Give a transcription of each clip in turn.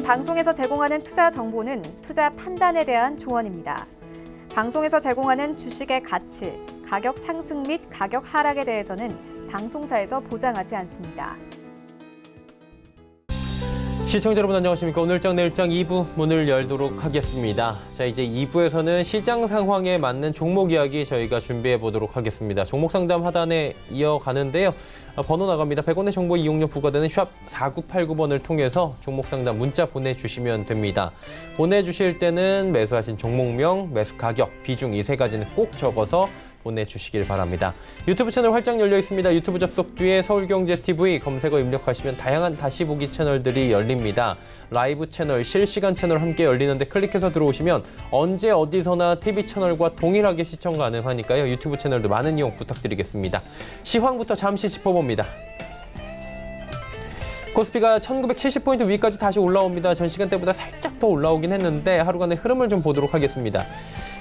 본 방송에서 제공하는 투자 정보는 투자 판단에 대한 조언입니다. 방송에서 제공하는 주식의 가치, 가격 상승 및 가격 하락에 대해서는 방송사에서 보장하지 않습니다. 시청자 여러분 안녕하십니까. 오늘장 내일장 2부 문을 열도록 하겠습니다. 자, 이제 2부에서는 시장 상황에 맞는 종목 이야기 저희가 준비해 보도록 하겠습니다. 종목 상담 하단에 이어가는데요. 번호 나갑니다. 100원의 정보 이용료 부과되는 샵 4989번을 통해서 종목 상담 문자 보내주시면 됩니다. 보내주실 때는 매수하신 종목명, 매수 가격, 비중 이 세 가지는 꼭 적어서 보내주시길 바랍니다. 유튜브 채널 활짝 열려 있습니다. 유튜브 접속 뒤에 서울경제TV 검색어 입력하시면 다양한 다시 보기 채널들이 열립니다. 라이브 채널, 실시간 채널 함께 열리는데 클릭해서 들어오시면 언제 어디서나 TV 채널과 동일하게 시청 가능하니까요. 유튜브 채널도 많은 이용 부탁드리겠습니다. 시황부터 잠시 짚어봅니다. 코스피가 1970포인트 위까지 다시 올라옵니다. 전 시간대보다 살짝 더 올라오긴 했는데 하루간의 흐름을 좀 보도록 하겠습니다.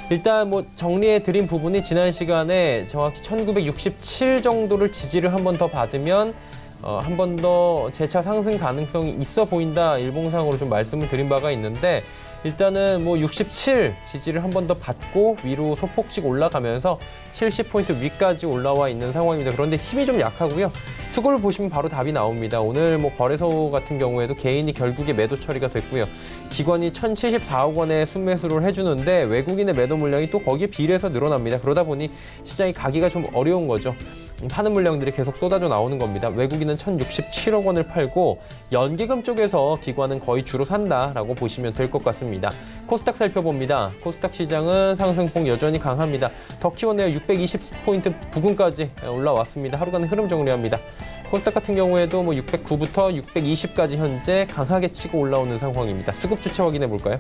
일단 정리해 드린 부분이 지난 시간에 정확히 1967 정도를 지지를 한 번 더 받으면 한 번 더 재차 상승 가능성이 있어 보인다 일봉상으로 좀 말씀을 드린 바가 있는데 일단은 67 지지를 한 번 더 받고 위로 소폭씩 올라가면서 70포인트 위까지 올라와 있는 상황입니다. 그런데 힘이 좀 약하고요. 수급을 보시면 바로 답이 나옵니다. 오늘 거래소 같은 경우에도 개인이 결국에 매도 처리가 됐고요. 기관이 1,074억 원의 순매수를 해주는데 외국인의 매도 물량이 또 거기에 비례해서 늘어납니다. 그러다 보니 시장이 가기가 좀 어려운 거죠. 파는 물량들이 계속 쏟아져 나오는 겁니다. 외국인은 1,067억 원을 팔고 연기금 쪽에서 기관은 거의 주로 산다라고 보시면 될 것 같습니다. 코스닥 살펴봅니다. 코스닥 시장은 상승폭 여전히 강합니다. 더 키웠네요. 620포인트 부근까지 올라왔습니다. 하루간 흐름 정리합니다. 코스닥 같은 경우에도 609부터 620까지 현재 강하게 치고 올라오는 상황입니다. 수급 주체 확인해 볼까요?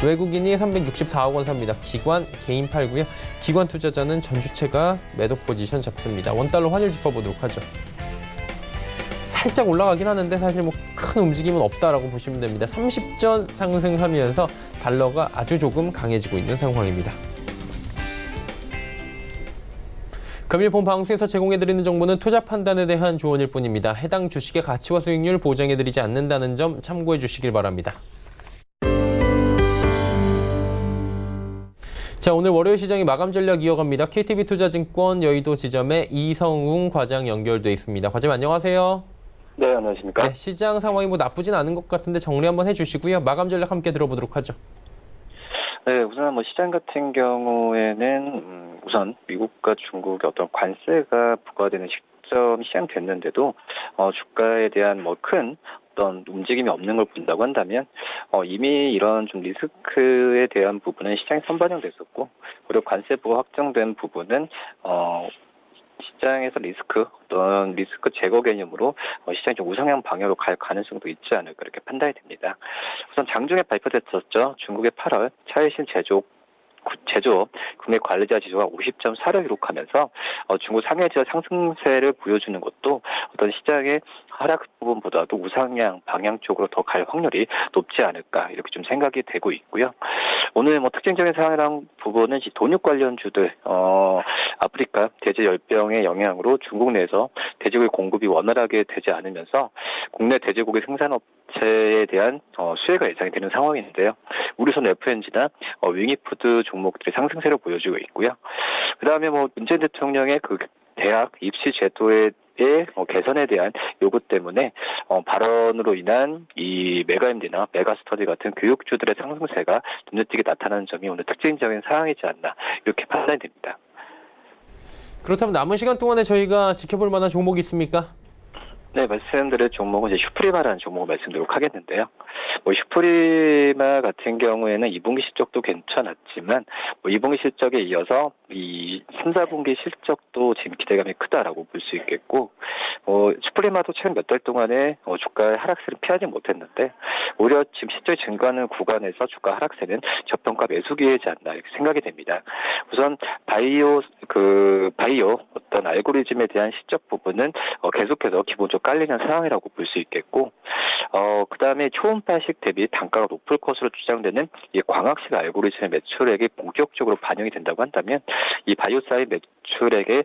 외국인이 364억 원 삽니다. 기관, 개인 팔고요. 기관 투자자는 전주체가 매도 포지션 잡습니다. 원달러 환율 짚어보도록 하죠. 살짝 올라가긴 하는데 사실 큰 움직임은 없다라고 보시면 됩니다. 30전 상승하면서 달러가 아주 조금 강해지고 있는 상황입니다. 금일 본 방송에서 제공해드리는 정보는 투자 판단에 대한 조언일 뿐입니다. 해당 주식의 가치와 수익률 보장해드리지 않는다는 점 참고해 주시길 바랍니다. 자, 오늘 월요일 시장이 마감 전략 이어갑니다. KTB투자증권 여의도 지점에 이성웅 과장 연결돼 있습니다. 과장님 안녕하세요. 네, 안녕하십니까? 네, 시장 상황이 나쁘진 않은 것 같은데 정리 한번 해주시고요. 마감 전략 함께 들어보도록 하죠. 네, 우선 시장 같은 경우에는 우선 미국과 중국의 어떤 관세가 부과되는 시점이 시행됐는데도 주가에 대한 큰 어떤 움직임이 없는 걸 본다고 한다면 이미 이런 좀 리스크에 대한 부분은 시장에 선반영됐었고 그리고 관세부가 확정된 부분은 시장에서 어떤 리스크 제거 개념으로 시장이 좀 우상향 방향으로 갈 가능성도 있지 않을까 그렇게 판단이 됩니다. 우선 장중에 발표됐었죠. 중국의 8월 차이신 제조업 국내 관리자 지수가 50.4를 기록하면서 중국 상해지수 상승세를 보여주는 것도 어떤 시장의 하락 부분보다도 우상향 방향 쪽으로 더 갈 확률이 높지 않을까 이렇게 좀 생각이 되고 있고요. 오늘 특징적인 상황이란 부분은 돈육 관련주들 아프리카 돼지 열병의 영향으로 중국 내에서 돼지고기 공급이 원활하게 되지 않으면서 국내 돼지고기 생산업체에 대한 수혜가 예상이 되는 상황인데요. 우리선 FNG나 윙이푸드 종목들이 상승세를 보여주고 있고요. 그다음에 문재인 대통령의 대학 입시 제도의 개선에 대한 요구 때문에 발언으로 인한 이 메가MD나 메가스터디 같은 교육주들의 상승세가 눈에띄게 나타나는 점이 오늘 특징적인 상황이지 않나 이렇게 판단이 됩니다. 그렇다면 남은 시간 동안에 저희가 지켜볼 만한 종목이 있습니까? 네, 말씀드릴 종목은 이제 슈프리마라는 종목을 말씀드리도록 하겠는데요. 슈프리마 같은 경우에는 2분기 실적도 괜찮았지만 2분기 실적에 이어서 이 3, 4분기 실적도 지금 기대감이 크다라고 볼 수 있겠고 슈프리마도 최근 몇 달 동안에 주가의 하락세를 피하지 못했는데 오히려 지금 실적이 증가하는 구간에서 주가 하락세는 저평가 매수 기회이지 않나 이렇게 생각이 됩니다. 우선 바이오 어떤 알고리즘에 대한 실적 부분은 계속해서 기본적으로 깔리는 상황이라고 볼 수 있겠고 그다음에 초음파식 대비 단가가 높을 것으로 추정되는 이 광학식 알고리즘의 매출액이 본격적으로 반영이 된다고 한다면 이 바이오사의 매출액에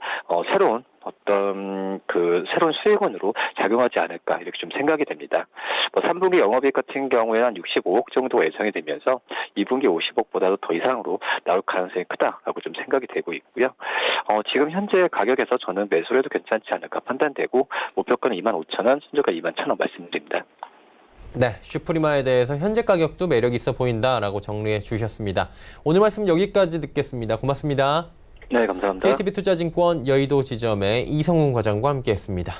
새로운 새로운 수익원으로 작용하지 않을까 이렇게 좀 생각이 됩니다. 3분기 영업이익 같은 경우에는 한 65억 정도 예상이 되면서 2분기 50억보다도 더 이상으로 나올 가능성이 크다라고 좀 생각이 되고 있고요. 지금 현재 가격에서 저는 매수를 해도 괜찮지 않을까 판단되고 목표가는 25,000원, 순저가 21,000원 말씀드립니다. 네, 슈프리마에 대해서 현재 가격도 매력 있어 보인다라고 정리해 주셨습니다. 오늘 말씀 여기까지 듣겠습니다. 고맙습니다. 네, 감사합니다. KTB투자증권 여의도 지점의 이성훈 과장과 함께했습니다.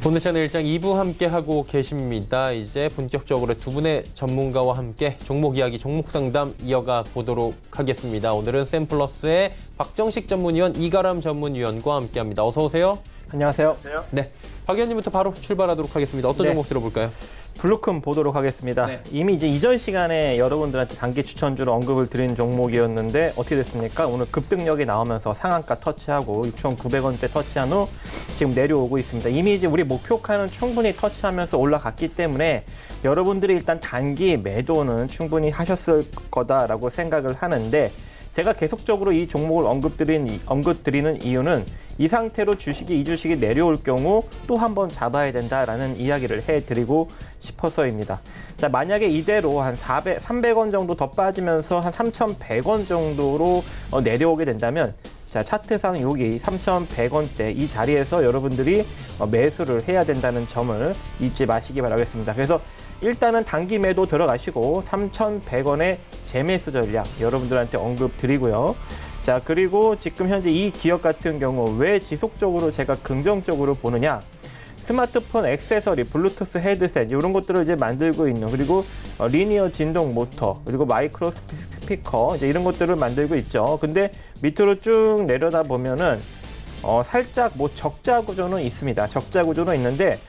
본대차는 일장 2부 함께하고 계십니다. 이제 본격적으로 두 분의 전문가와 함께 종목 이야기, 종목 상담 이어가 보도록 하겠습니다. 오늘은 샘플러스의 박정식 전문위원, 이가람 전문위원과 함께합니다. 어서 오세요. 안녕하세요. 네, 박 의원님부터 바로 출발하도록 하겠습니다. 어떤 종목 들어볼까요? 블루큼 보도록 하겠습니다. 네. 이미 이제 이전 시간에 여러분들한테 단기 추천주로 언급을 드린 종목이었는데 어떻게 됐습니까? 오늘 급등력이 나오면서 상한가 터치하고 6,900원대 터치한 후 지금 내려오고 있습니다. 이미 이제 우리 목표가는 충분히 터치하면서 올라갔기 때문에 여러분들이 일단 단기 매도는 충분히 하셨을 거다라고 생각을 하는데, 제가 계속적으로 이 종목을 언급드리는 이유는 이 상태로 이 주식이 내려올 경우 또 한 번 잡아야 된다라는 이야기를 해드리고 싶어서입니다. 자, 만약에 이대로 한 300원 정도 더 빠지면서 한 3,100원 정도로 내려오게 된다면, 자, 차트상 여기 3,100원대 이 자리에서 여러분들이 매수를 해야 된다는 점을 잊지 마시기 바라겠습니다. 그래서 일단은 단기 매도 들어가시고 3,100원의 재매수 전략 여러분들한테 언급 드리고요. 자, 그리고 지금 현재 이 기업 같은 경우 왜 지속적으로 제가 긍정적으로 보느냐? 스마트폰 액세서리, 블루투스 헤드셋 이런 것들을 이제 만들고 있는, 그리고 리니어 진동 모터, 그리고 마이크로 스피커 이제 이런 것들을 만들고 있죠. 근데 밑으로 쭉 내려다 보면은 살짝 적자 구조는 있습니다. 적자 구조는 있는데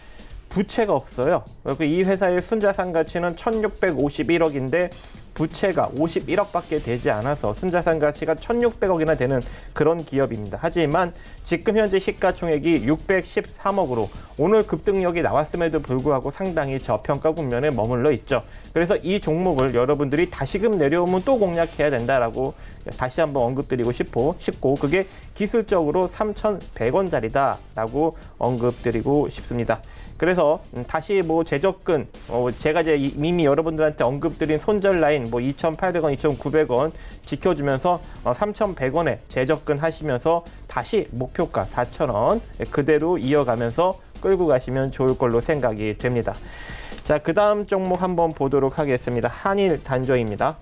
부채가 없어요. 그리고 이 회사의 순자산 가치는 1,651억인데 부채가 51억밖에 되지 않아서 순자산 가치가 1,600억이나 되는 그런 기업입니다. 하지만 지금 현재 시가총액이 613억으로 오늘 급등력이 나왔음에도 불구하고 상당히 저평가 국면에 머물러 있죠. 그래서 이 종목을 여러분들이 다시금 내려오면 또 공략해야 된다라고 다시 한번 언급드리고 싶고, 그게 기술적으로 3,100원짜리다라고 언급드리고 싶습니다. 그래서 다시 재접근, 제가 이제 이미 여러분들한테 언급드린 손절 라인 2,800원, 2,900원 지켜주면서 3,100원에 재접근 하시면서 다시 목표가 4,000원 그대로 이어가면서 끌고 가시면 좋을 걸로 생각이 됩니다. 자, 그 다음 종목 한번 보도록 하겠습니다. 한일 단조입니다.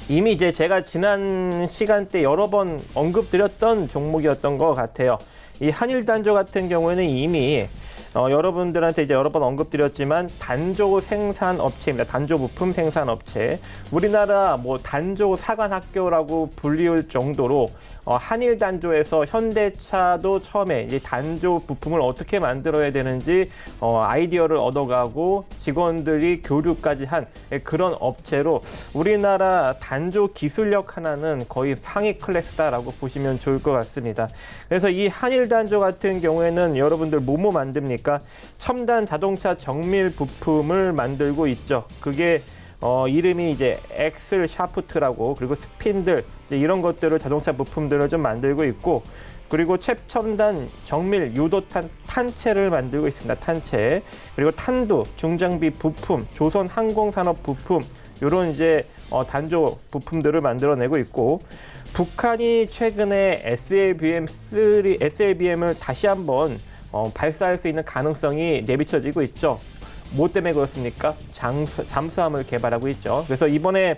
이미 이제 제가 지난 시간대 여러 번 언급드렸던 종목이었던 것 같아요. 이 한일 단조 같은 경우에는 이미 여러분들한테 이제 여러 번 언급드렸지만 단조 생산업체입니다. 단조 부품 생산업체. 우리나라 단조 사관학교라고 불리울 정도로 한일 단조에서 현대차도 처음에 이제 단조 부품을 어떻게 만들어야 되는지 아이디어를 얻어가고 직원들이 교류까지 한 그런 업체로 우리나라 단조 기술력 하나는 거의 상위 클래스다라고 보시면 좋을 것 같습니다. 그래서 이 한일 단조 같은 경우에는 여러분들 뭐뭐 만듭니까? 첨단 자동차 정밀 부품을 만들고 있죠. 그게 이름이 이제 엑셀 샤프트라고, 그리고 스핀들 이제 이런 것들을 자동차 부품들을 좀 만들고 있고, 그리고 최첨단 정밀 유도탄 탄체를 만들고 있습니다. 탄체. 그리고 탄두, 중장비 부품, 조선 항공산업 부품 이런 이제 단조 부품들을 만들어내고 있고, 북한이 최근에 SLBM을 다시 한번 발사할 수 있는 가능성이 내비쳐지고 있죠. 뭐 때문에 그렇습니까? 잠수함을 개발하고 있죠. 그래서 이번에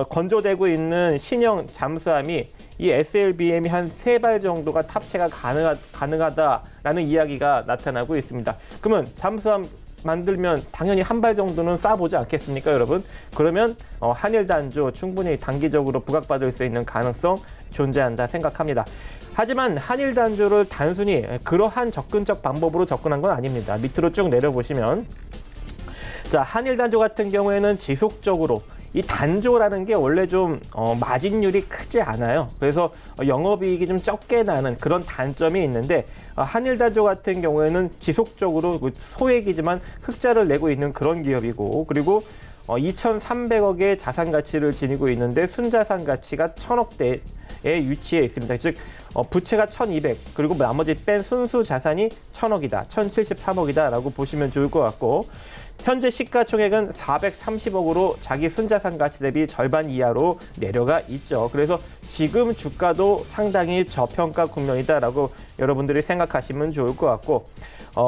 건조되고 있는 신형 잠수함이 이 SLBM이 한 3발 정도가 탑재가 가능하다라는 이야기가 나타나고 있습니다. 그러면 잠수함 만들면 당연히 한 발 정도는 쏴보지 않겠습니까, 여러분? 그러면 한일 단조 충분히 단기적으로 부각받을 수 있는 가능성 존재한다 생각합니다. 하지만 한일 단조를 단순히 그러한 접근적 방법으로 접근한 건 아닙니다. 밑으로 쭉 내려보시면 자, 한일 단조 같은 경우에는 지속적으로 이 단조라는 게 원래 좀 마진율이 크지 않아요. 그래서 영업이익이 좀 적게 나는 그런 단점이 있는데 한일 단조 같은 경우에는 지속적으로 소액이지만 흑자를 내고 있는 그런 기업이고, 그리고 2,300억의 자산 가치를 지니고 있는데 순자산 가치가 1,000억대에 위치해 있습니다. 즉 부채가 1,200, 그리고 나머지 뺀 순수 자산이 1,000억이다, 1,073억이다 라고 보시면 좋을 것 같고, 현재 시가총액은 430억으로 자기 순자산 가치 대비 절반 이하로 내려가 있죠. 그래서 지금 주가도 상당히 저평가 국면이다라고 여러분들이 생각하시면 좋을 것 같고,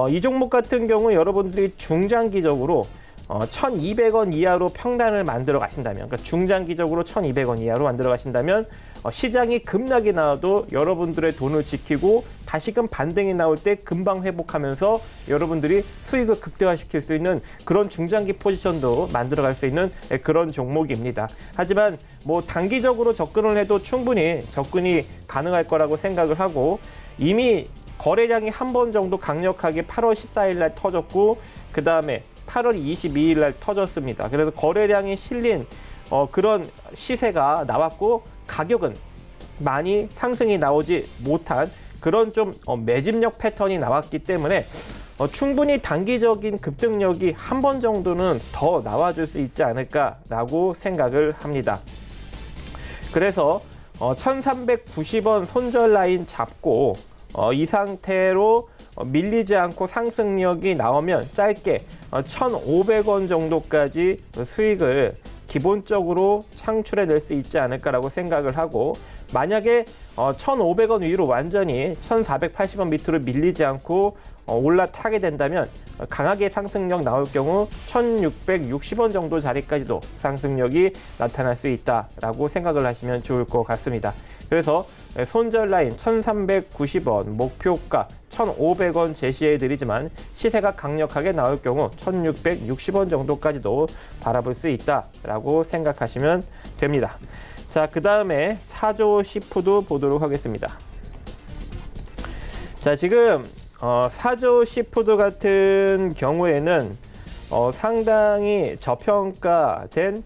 이 종목 같은 경우 여러분들이 중장기적으로 1,200원 이하로 평단을 만들어 가신다면, 그러니까 중장기적으로 1,200원 이하로 만들어 가신다면 시장이 급락이 나와도 여러분들의 돈을 지키고 다시금 반등이 나올 때 금방 회복하면서 여러분들이 수익을 극대화시킬 수 있는 그런 중장기 포지션도 만들어갈 수 있는 그런 종목입니다. 하지만 뭐 단기적으로 접근을 해도 충분히 접근이 가능할 거라고 생각을 하고, 이미 거래량이 한 번 정도 강력하게 8월 14일 날 터졌고, 그 다음에 8월 22일 날 터졌습니다. 그래서 거래량이 실린 그런 시세가 나왔고, 가격은 많이 상승이 나오지 못한 그런 좀 매집력 패턴이 나왔기 때문에 충분히 단기적인 급등력이 한 번 정도는 더 나와줄 수 있지 않을까라고 생각을 합니다. 그래서 1390원 손절 라인 잡고 이 상태로 밀리지 않고 상승력이 나오면 짧게 1,500원 정도까지 수익을 기본적으로 창출해낼 수 있지 않을까라고 생각을 하고, 만약에 1,500원 위로 완전히 1,480원 밑으로 밀리지 않고 올라타게 된다면 강하게 상승력 나올 경우 1,660원 정도 자리까지도 상승력이 나타날 수 있다라고 생각을 하시면 좋을 것 같습니다. 그래서 손절 라인 1,390원, 목표가 1,500원 제시해 드리지만 시세가 강력하게 나올 경우 1,660원 정도까지도 바라볼 수 있다라고 생각하시면 됩니다. 자, 그 다음에 사조 시푸드 보도록 하겠습니다. 자, 지금 사조 시푸드 같은 경우에는 상당히 저평가된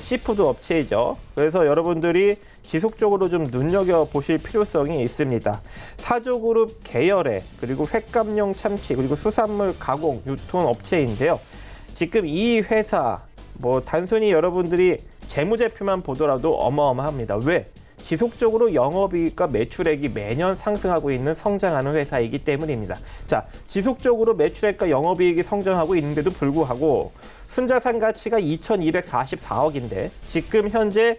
시푸드 업체이죠. 그래서 여러분들이 지속적으로 좀 눈여겨보실 필요성이 있습니다. 사조그룹 계열의, 그리고 횟감용 참치, 그리고 수산물 가공 유통 업체인데요. 지금 이 회사 뭐 단순히 여러분들이 재무제표만 보더라도 어마어마합니다. 왜? 지속적으로 영업이익과 매출액이 매년 상승하고 있는 성장하는 회사이기 때문입니다. 자, 지속적으로 매출액과 영업이익이 성장하고 있는데도 불구하고 순자산 가치가 2,244억인데 지금 현재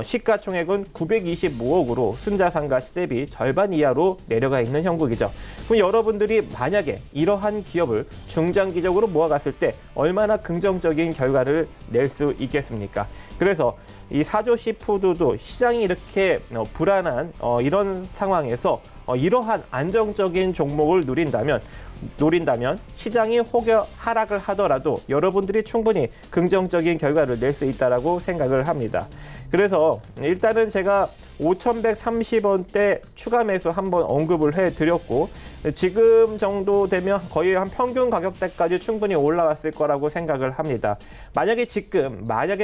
시가총액은 925억으로 순자산 가치 대비 절반 이하로 내려가 있는 형국이죠. 그럼 여러분들이 만약에 이러한 기업을 중장기적으로 모아갔을 때 얼마나 긍정적인 결과를 낼 수 있겠습니까? 그래서 이 사조 시푸드도 시장이 이렇게 불안한 이런 상황에서 이러한 안정적인 종목을 노린다면 시장이 혹여 하락을 하더라도 여러분들이 충분히 긍정적인 결과를 낼 수 있다라고 생각을 합니다. 그래서 일단은 제가 5,130원대 추가 매수 한번 언급을 해드렸고, 지금 정도 되면 거의 한 평균 가격대까지 충분히 올라갔을 거라고 생각을 합니다. 만약에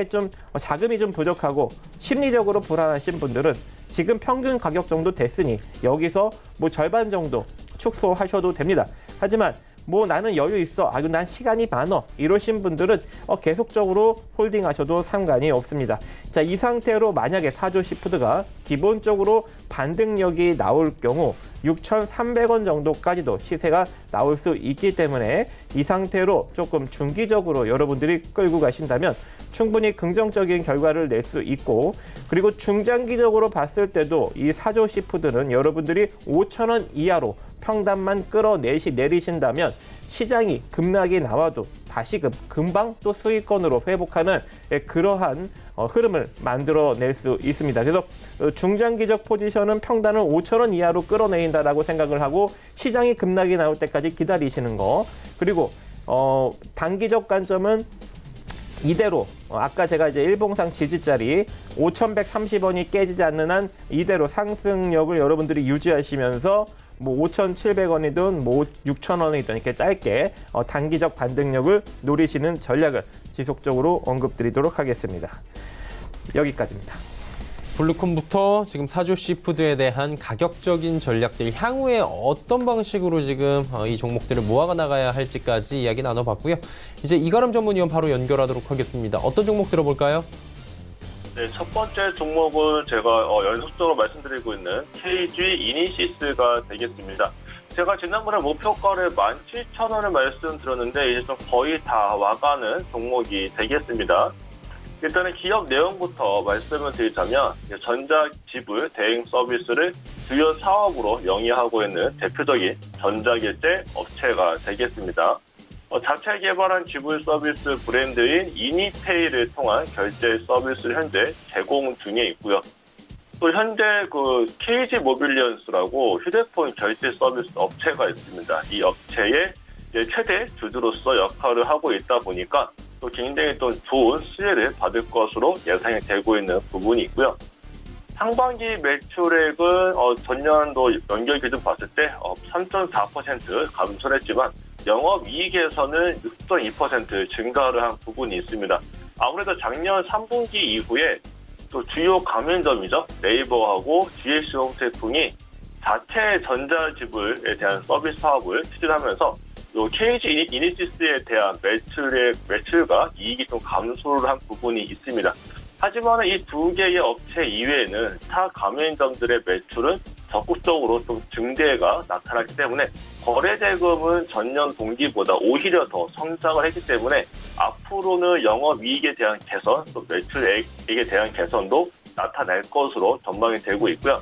좀 자금이 좀 부족하고 심리적으로 불안하신 분들은 지금 평균 가격 정도 됐으니 여기서 뭐 절반 정도 축소하셔도 됩니다. 하지만 뭐 나는 여유 있어, 난 시간이 많어 이러신 분들은 계속적으로 홀딩하셔도 상관이 없습니다. 자, 이 상태로 만약에 사조 시푸드가 기본적으로 반등력이 나올 경우 6,300원 정도까지도 시세가 나올 수 있기 때문에 이 상태로 조금 중기적으로 여러분들이 끌고 가신다면 충분히 긍정적인 결과를 낼 수 있고, 그리고 중장기적으로 봤을 때도 이 사조 시푸드는 여러분들이 5,000원 이하로 평단만 내리신다면 시장이 급락이 나와도 다시금 금방 또 수익권으로 회복하는 그러한 흐름을 만들어낼 수 있습니다. 그래서 중장기적 포지션은 평단을 5,000원 이하로 끌어내린다라고 생각을 하고 시장이 급락이 나올 때까지 기다리시는 거, 그리고 단기적 관점은 이대로 아까 제가 이제 일봉상 지지자리 5,130원이 깨지지 않는 한 이대로 상승력을 여러분들이 유지하시면서 뭐 5,700원이든 뭐 6,000원이든 이렇게 짧게 단기적 반등력을 노리시는 전략을 지속적으로 언급드리도록 하겠습니다. 여기까지입니다. 블루콘부터 지금 사조 시푸드에 대한 가격적인 전략들, 향후에 어떤 방식으로 지금 이 종목들을 모아가 나가야 할지까지 이야기 나눠봤고요. 이제 이가람 전문위원 바로 연결하도록 하겠습니다. 어떤 종목 들어볼까요? 네, 첫 번째 종목은 제가 연속적으로 말씀드리고 있는 KG 이니시스가 되겠습니다. 제가 지난번에 목표가를 17,000원을 말씀드렸는데 이제 좀 거의 다 와가는 종목이 되겠습니다. 일단은 기업 내용부터 말씀을 드리자면 전자지불 대행 서비스를 주요 사업으로 영위하고 있는 대표적인 전자결제 업체가 되겠습니다. 자체 개발한 지불 서비스 브랜드인 이니페이를 통한 결제 서비스를 현재 제공 중에 있고요. 또 현재 그 KG 모빌리언스라고 휴대폰 결제 서비스 업체가 있습니다. 이 업체의 최대 주주로서 역할을 하고 있다 보니까 또 굉장히 또 좋은 수혜를 받을 것으로 예상이 되고 있는 부분이 있고요. 상반기 매출액은 전년도 연결 기준 봤을 때 3.4% 감소를 했지만 영업이익에서는 6.2% 증가를 한 부분이 있습니다. 아무래도 작년 3분기 이후에 또 주요 가맹점이죠. 네이버하고 GS 홈택통이 자체 전자지불에 대한 서비스 사업을 추진하면서 요 KG 이니시스에 대한 매출과 이익이 좀 감소를 한 부분이 있습니다. 하지만 이 두 개의 업체 이외에는 타 가맹점들의 매출은 적극적으로 좀 증대가 나타났기 때문에 거래 대금은 전년 동기보다 오히려 더 성장을 했기 때문에 앞으로는 영업이익에 대한 개선, 또 매출액에 대한 개선도 나타날 것으로 전망이 되고 있고요.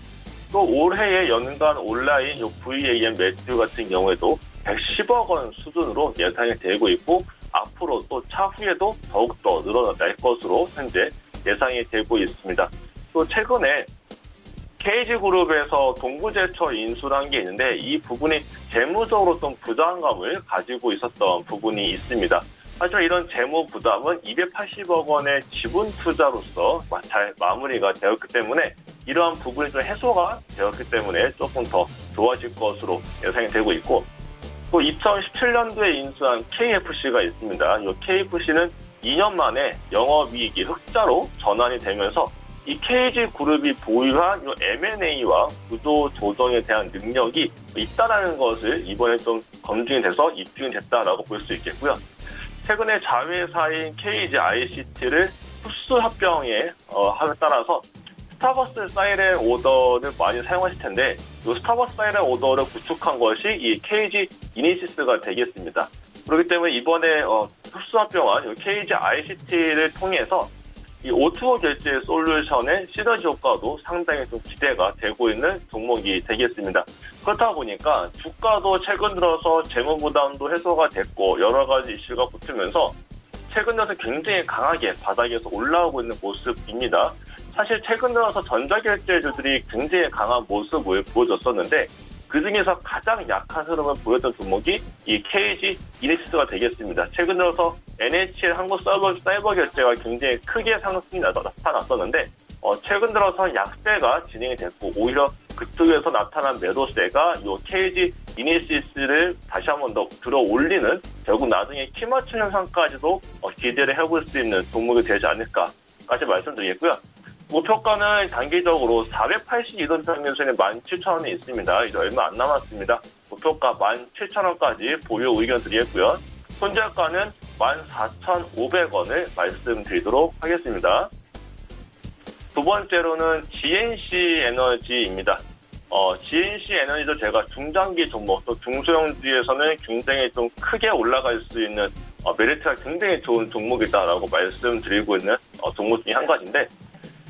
또 올해의 연간 온라인 VAM 매출 같은 경우에도 110억 원 수준으로 예상이 되고 있고 앞으로 또 차후에도 더욱더 늘어날 것으로 현재 예상이 되고 있습니다. 또 최근에 KG그룹에서 동부제철 인수를 한 게 있는데 이 부분이 재무적으로 좀 부담감을 가지고 있었던 부분이 있습니다. 하지만 이런 재무 부담은 280억 원의 지분 투자로서 잘 마무리가 되었기 때문에 이러한 부분이 좀 해소가 되었기 때문에 조금 더 좋아질 것으로 예상이 되고 있고 또 2017년도에 인수한 KFC가 있습니다. 이 KFC는 2년 만에 영업이익이 흑자로 전환이 되면서 이 KG그룹이 보유한 이 M&A와 구조 조정에 대한 능력이 있다는 것을 이번에 좀 검증이 돼서 입증이 됐다라고 볼 수 있겠고요. 최근에 자회사인 KGICT를 흡수 합병에 함에 따라서 스타벅스 사이렌 오더를 많이 사용하실 텐데 이 스타벅스 사이렌 오더를 구축한 것이 이 KG 이니시스가 되겠습니다. 그렇기 때문에 이번에 흡수 합병한 KGICT를 통해서 이 O2O 결제 솔루션의 시너지 효과도 상당히 좀 기대가 되고 있는 종목이 되겠습니다. 그렇다 보니까 주가도 최근 들어서 재무 부담도 해소가 됐고 여러 가지 이슈가 붙으면서 최근 들어서 굉장히 강하게 바닥에서 올라오고 있는 모습입니다. 사실 최근 들어서 전자결제주들이 굉장히 강한 모습을 보여줬었는데 그중에서 가장 약한 흐름을 보였던 종목이 이 KG 이니시스가 되겠습니다. 최근 들어서 NHL 한국사이버 결제가 굉장히 크게 상승이 나타났었는데 최근 들어서 약세가 진행이 됐고 오히려 그쪽에서 나타난 매도세가 이 KG 이니시스를 다시 한 번 더 들어 올리는 결국 나중에 키맞춤 현상까지도 기대를 해볼 수 있는 종목이 되지 않을까까지 말씀드리겠고요. 목표가는 단기적으로 482선 평균선이 17,000원에 있습니다. 이제 얼마 안 남았습니다. 목표가 17,000원까지 보유 의견 드리겠고요. 손절가는 14,500원을 말씀드리도록 하겠습니다. 두 번째로는 GNC 에너지입니다. GNC 에너지도 제가 중장기 종목, 또 중소형주에서는 굉장히 좀 크게 올라갈 수 있는 메리트가 굉장히 좋은 종목이다라고 말씀드리고 있는 종목 중에 한 가지인데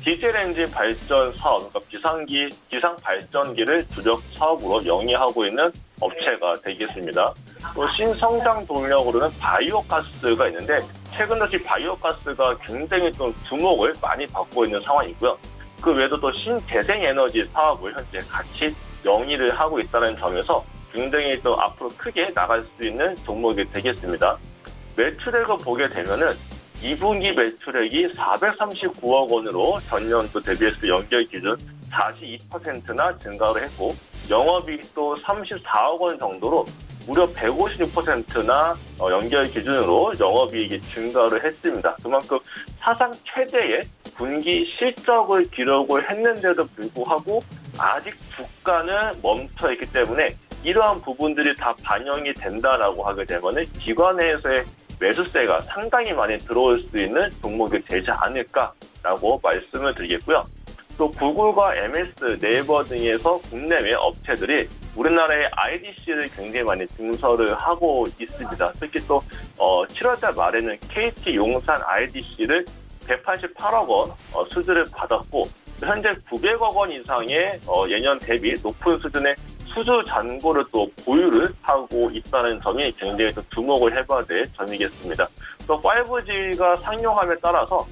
디젤 엔진 발전 사업, 그러니까 비상 발전기를 주력 사업으로 영위하고 있는 업체가 되겠습니다. 또 신성장 동력으로는 바이오가스가 있는데 최근 들어 바이오가스가 굉장히 좀 주목을 많이 받고 있는 상황이고요. 그 외에도 또 신재생에너지 사업을 현재 같이 영위를 하고 있다는 점에서 굉장히 또 앞으로 크게 나갈 수 있는 종목이 되겠습니다. 매출액을 보게 되면은 2분기 매출액이 439억 원으로 전년도 대비해서 연결 기준 42%나 증가를 했고 영업이익도 34억 원 정도로 무려 156%나 연결 기준으로 영업이익이 증가를 했습니다. 그만큼 사상 최대의 분기 실적을 기록을 했는데도 불구하고 아직 주가는 멈춰 있기 때문에 이러한 부분들이 다 반영이 된다라고 하게 되면 기관 내에서의 매수세가 상당히 많이 들어올 수 있는 종목이 되지 않을까라고 말씀을 드리겠고요. 또 구글과 MS, 네이버 등에서 국내외 업체들이 우리나라의 IDC를 굉장히 많이 증설을 하고 있습니다. 특히 또 7월달 말에는 KT 용산 IDC를 188억 원 수주를 받았고 현재 900억 원 이상의 예년 대비 높은 수준의 수주 잔고를 또 보유를 하고 있다는 점이 굉장히 또 주목을 해봐야 될 점이겠습니다. 또 5G가 상용함에 따라서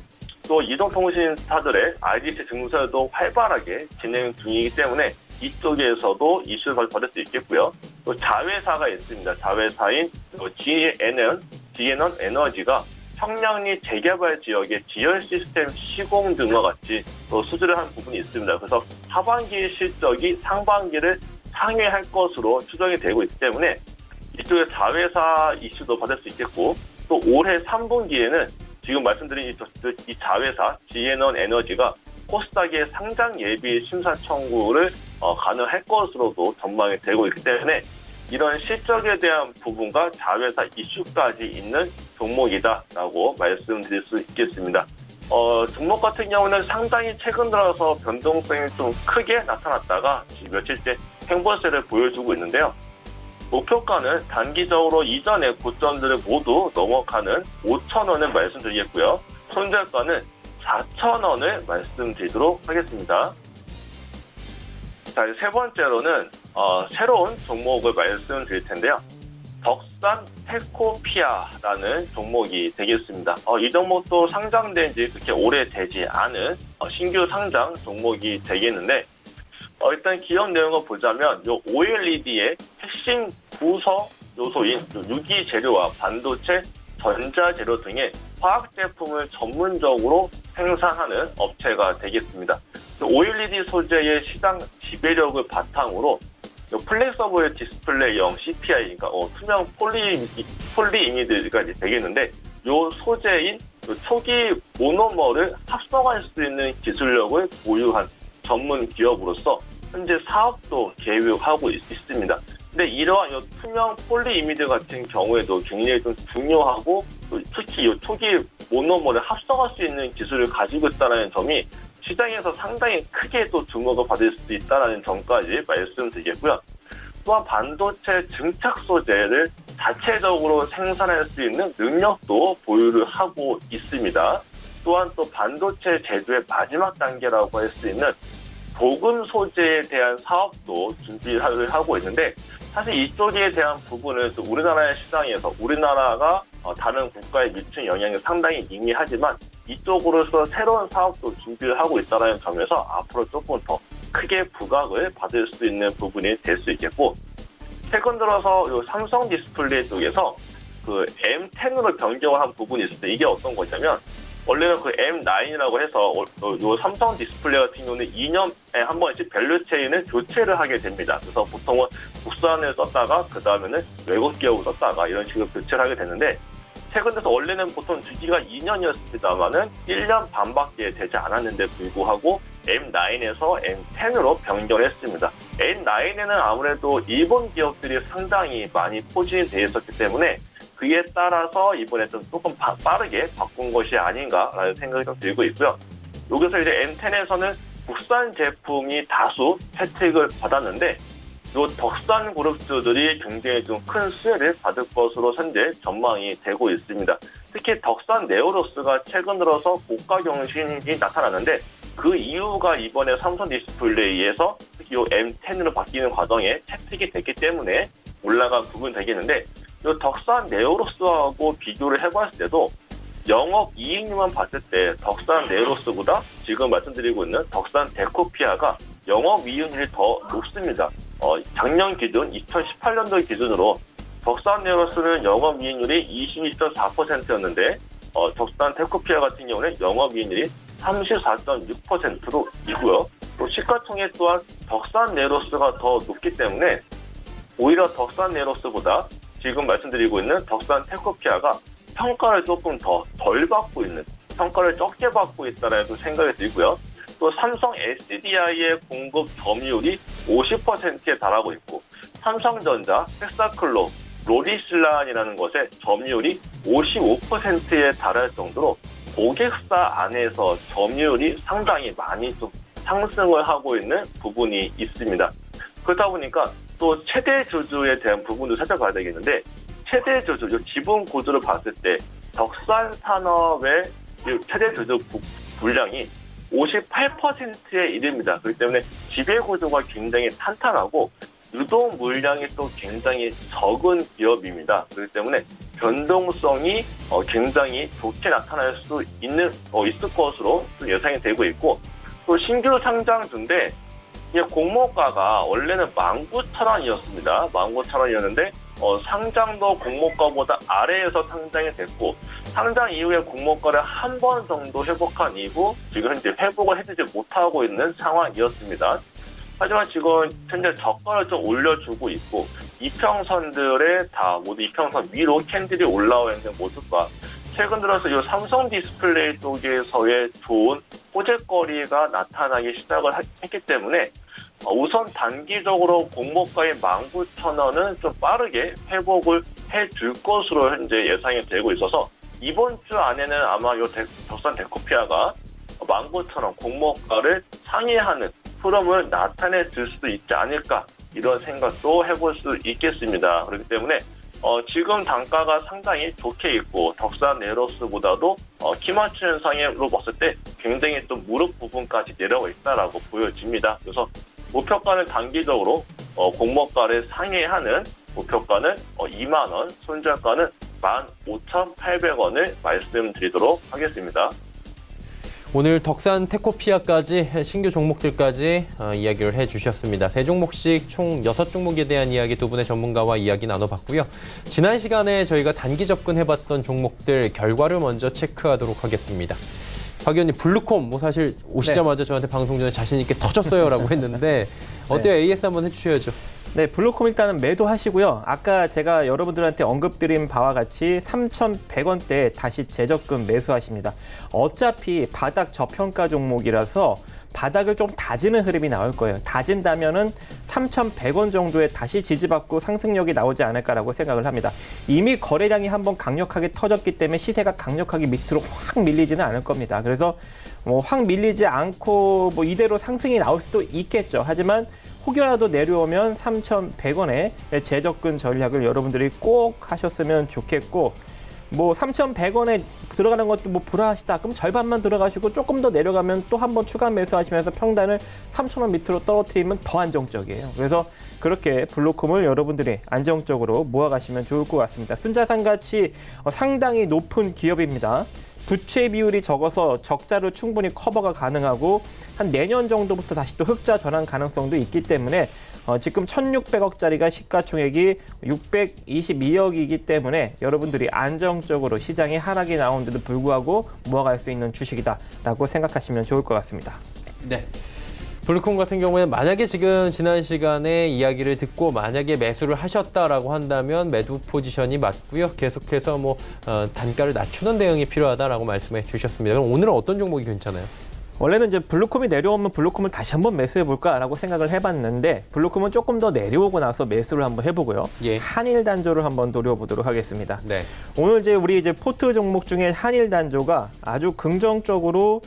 또 이동통신사들의 IDC 증설도 활발하게 진행 중이기 때문에 이쪽에서도 이슈를 받을 수 있겠고요. 또 자회사가 있습니다. 자회사인 GNN 에너지가 청량리 재개발 지역의 지열 시스템 시공 등과 같이 또 수주를 한 부분이 있습니다. 그래서 하반기 실적이 상반기를 상회할 것으로 추정이 되고 있기 때문에 이쪽에 자회사 이슈도 받을 수 있겠고 또 올해 3분기에는 지금 말씀드린 이 자회사 GNN 에너지가 코스닥의 상장 예비 심사 청구를 가능할 것으로도 전망이 되고 있기 때문에 이런 실적에 대한 부분과 자회사 이슈까지 있는 종목이다라고 말씀드릴 수 있겠습니다. 종목 같은 경우는 상당히 최근 들어서 변동성이 좀 크게 나타났다가 며칠째 횡보세를 보여주고 있는데요. 목표가는 단기적으로 이전의 고점들을 모두 넘어가는 5,000원을 말씀드리겠고요. 손절가는 4,000원을 말씀드리도록 하겠습니다. 자, 세 번째로는 새로운 종목을 말씀드릴 텐데요. 덕산 테코피아라는 종목이 되겠습니다. 이 종목도 상장된 지 그렇게 오래되지 않은 신규 상장 종목이 되겠는데 일단 기업 내용을 보자면 요 OLED의 핵심 부서 요소인 유기 재료와 반도체, 전자 재료 등의 화학 제품을 전문적으로 생산하는 업체가 되겠습니다. OLED 소재의 시장 지배력을 바탕으로 플렉서블 디스플레이형 CPI, 그러니까 투명 폴리이미드가 되겠는데 요 소재인 초기 모노머를 합성할 수 있는 기술력을 보유한 전문 기업으로서 현재 사업도 계획하고 있습니다. 근데 이러한 요 투명 폴리이미드 같은 경우에도 굉장히 좀 중요하고 특히 요 초기 모노머를 합성할 수 있는 기술을 가지고 있다는 점이 시장에서 상당히 크게 또 주목을 받을 수 있다는 점까지 말씀드리겠고요. 또한 반도체 증착 소재를 자체적으로 생산할 수 있는 능력도 보유를 하고 있습니다. 또한 또 반도체 제조의 마지막 단계라고 할 수 있는 보금 소재에 대한 사업도 준비를 하고 있는데 사실 이쪽에 대한 부분은 또 우리나라의 시장에서 우리나라가 다른 국가에 미친 영향이 상당히 미미하지만 이쪽으로서 새로운 사업도 준비를 하고 있다는 점에서 앞으로 조금 더 크게 부각을 받을 수 있는 부분이 될 수 있겠고 최근 들어서 요 삼성 디스플레이 쪽에서 그 M10으로 변경을 한 부분이 있습니다. 이게 어떤 거냐면 원래는 그 M9이라고 해서 요 삼성 디스플레이 같은 경우는 2년에 한 번씩 밸류 체인을 교체를 하게 됩니다. 그래서 보통은 국산을 썼다가 그 다음에는 외국 기업을 썼다가 이런 식으로 교체를 하게 되는데 최근 들어서 원래는 보통 주기가 2년이었습니다만은 1년 반밖에 되지 않았는데 불구하고 M9에서 M10으로 변경을 했습니다. M9에는 아무래도 일본 기업들이 상당히 많이 포진이 되어 있었기 때문에 그에 따라서 이번에 좀 조금 빠르게 바꾼 것이 아닌가라는 생각이 좀 들고 있고요. 여기서 이제 M10에서는 국산 제품이 다수 혜택을 받았는데 이 덕산 그룹주들이 굉장히 좀 큰 수혜를 받을 것으로 현재 전망이 되고 있습니다. 특히 덕산 네오로스가 최근 들어서 고가 경신이 나타났는데 그 이유가 이번에 삼성 디스플레이에서 특히 이 M10으로 바뀌는 과정에 채택이 됐기 때문에 올라간 부분이 되겠는데 이 덕산 네오로스하고 비교를 해봤을 때도 영업 이익률만 봤을 때 덕산 네오로스보다 지금 말씀드리고 있는 덕산 데코피아가 영업 이익률이 더 높습니다. 작년 기준 2018년도 기준으로 덕산 네오로스는 영업 이익률이 22.4%였는데 덕산 테코피아 같은 경우는 영업이익률이 34.6%로 이고요. 또 시가총액 또한 덕산 네로스가 더 높기 때문에 오히려 덕산 네로스보다 지금 말씀드리고 있는 덕산 테코피아가 평가를 조금 더 덜 받고 있는, 평가를 적게 받고 있다라는 생각이 들고요. 또 삼성 SDI의 공급 점유율이 50%에 달하고 있고 삼성전자, 헥사클로, 로리슬란이라는 것의 점유율이 55%에 달할 정도로 고객사 안에서 점유율이 상당히 많이 좀 상승을 하고 있는 부분이 있습니다. 그렇다 보니까 또 최대 주주에 대한 부분도 살펴봐야 되겠는데 최대 주주, 지분 구조를 봤을 때 덕산 산업의 최대 주주 분량이 58%에 이릅니다. 그렇기 때문에 지배 구조가 굉장히 탄탄하고 유동 물량이 또 굉장히 적은 기업입니다. 그렇기 때문에 변동성이 굉장히 좋게 나타날 수 있을 것으로 예상이 되고 있고 또 신규 상장주인데 공모가가 원래는 19,000원이었습니다. 19,000원이었는데 상장도 공모가보다 아래에서 상장이 됐고 상장 이후에 공모가를 한 번 정도 회복한 이후 지금 현재 회복을 해주지 못하고 있는 상황이었습니다. 하지만 지금 현재 저가를 좀 올려주고 있고 이평선들에 다 모두 이평선 위로 캔들이 올라와 있는 모습과 최근 들어서 이 삼성 디스플레이 쪽에서의 좋은 호재거리가 나타나기 시작을 했기 때문에 우선 단기적으로 공모가의 19,000원은 좀 빠르게 회복을 해줄 것으로 현재 예상이 되고 있어서 이번 주 안에는 아마 이 덕산 데코피아가 19,000원 공모가를 상회하는 흐름을 나타내 줄 수도 있지 않을까 이런 생각도 해볼 수 있겠습니다. 그렇기 때문에 지금 단가가 상당히 좋게 있고 덕산 네로스보다도 키맞추 현상으로 봤을 때 굉장히 또 무릎 부분까지 내려와 있다라고 보여집니다. 그래서 목표가는 단기적으로 공모가를 상회하는 목표가는 2만 원, 손절가는 15,800원을 말씀드리도록 하겠습니다. 오늘 덕산 테코피아까지 신규 종목들까지 이야기를 해주셨습니다. 세 종목씩 총 6종목에 대한 이야기 두 분의 전문가와 이야기 나눠봤고요. 지난 시간에 저희가 단기 접근해봤던 종목들 결과를 먼저 체크하도록 하겠습니다. 박 의원님, 블루콤 사실 오시자마자 저한테 방송 전에 자신 있게 터졌어요라고 했는데 어때요? AS 한번 해주셔야죠. 네, 블루콤 일단은 매도하시고요. 아까 제가 여러분들한테 언급드린 바와 같이 3,100원대에 다시 재접근 매수하십니다. 어차피 바닥 저평가 종목이라서 바닥을 좀 다지는 흐름이 나올 거예요. 다진다면은 3,100원 정도에 다시 지지받고 상승력이 나오지 않을까라고 생각을 합니다. 이미 거래량이 한번 강력하게 터졌기 때문에 시세가 강력하게 밑으로 확 밀리지는 않을 겁니다. 그래서 확 밀리지 않고 이대로 상승이 나올 수도 있겠죠. 하지만 혹여라도 내려오면 3,100원에 재접근 전략을 여러분들이 꼭 하셨으면 좋겠고 3,100원에 들어가는 것도 불안하시다. 그럼 절반만 들어가시고 조금 더 내려가면 또 한 번 추가 매수하시면서 평단을 3,000원 밑으로 떨어뜨리면 더 안정적이에요. 그래서 그렇게 블루콤을 여러분들이 안정적으로 모아가시면 좋을 것 같습니다. 순자산 가치 상당히 높은 기업입니다. 부채 비율이 적어서 적자를 충분히 커버가 가능하고 한 내년 정도부터 다시 또 흑자 전환 가능성도 있기 때문에 지금 1,600억짜리가 시가총액이 622억이기 때문에 여러분들이 안정적으로 시장에 하락이 나오는데도 불구하고 모아갈 수 있는 주식이다라고 생각하시면 좋을 것 같습니다. 네. 블루콤 같은 경우에는 만약에 지금 지난 시간에 이야기를 듣고 만약에 매수를 하셨다라고 한다면 매도 포지션이 맞고요. 계속해서 단가를 낮추는 대응이 필요하다라고 말씀해 주셨습니다. 그럼 오늘은 어떤 종목이 괜찮아요? 원래는 이제 블루콤이 내려오면 블루콤을 다시 한번 매수해볼까라고 생각을 해봤는데 블루콤은 조금 더 내려오고 나서 매수를 한번 해보고요. 예. 한일단조를 한번 노려보도록 하겠습니다. 네. 오늘 우리 포트 종목 중에 한일단조가 아주 긍정적으로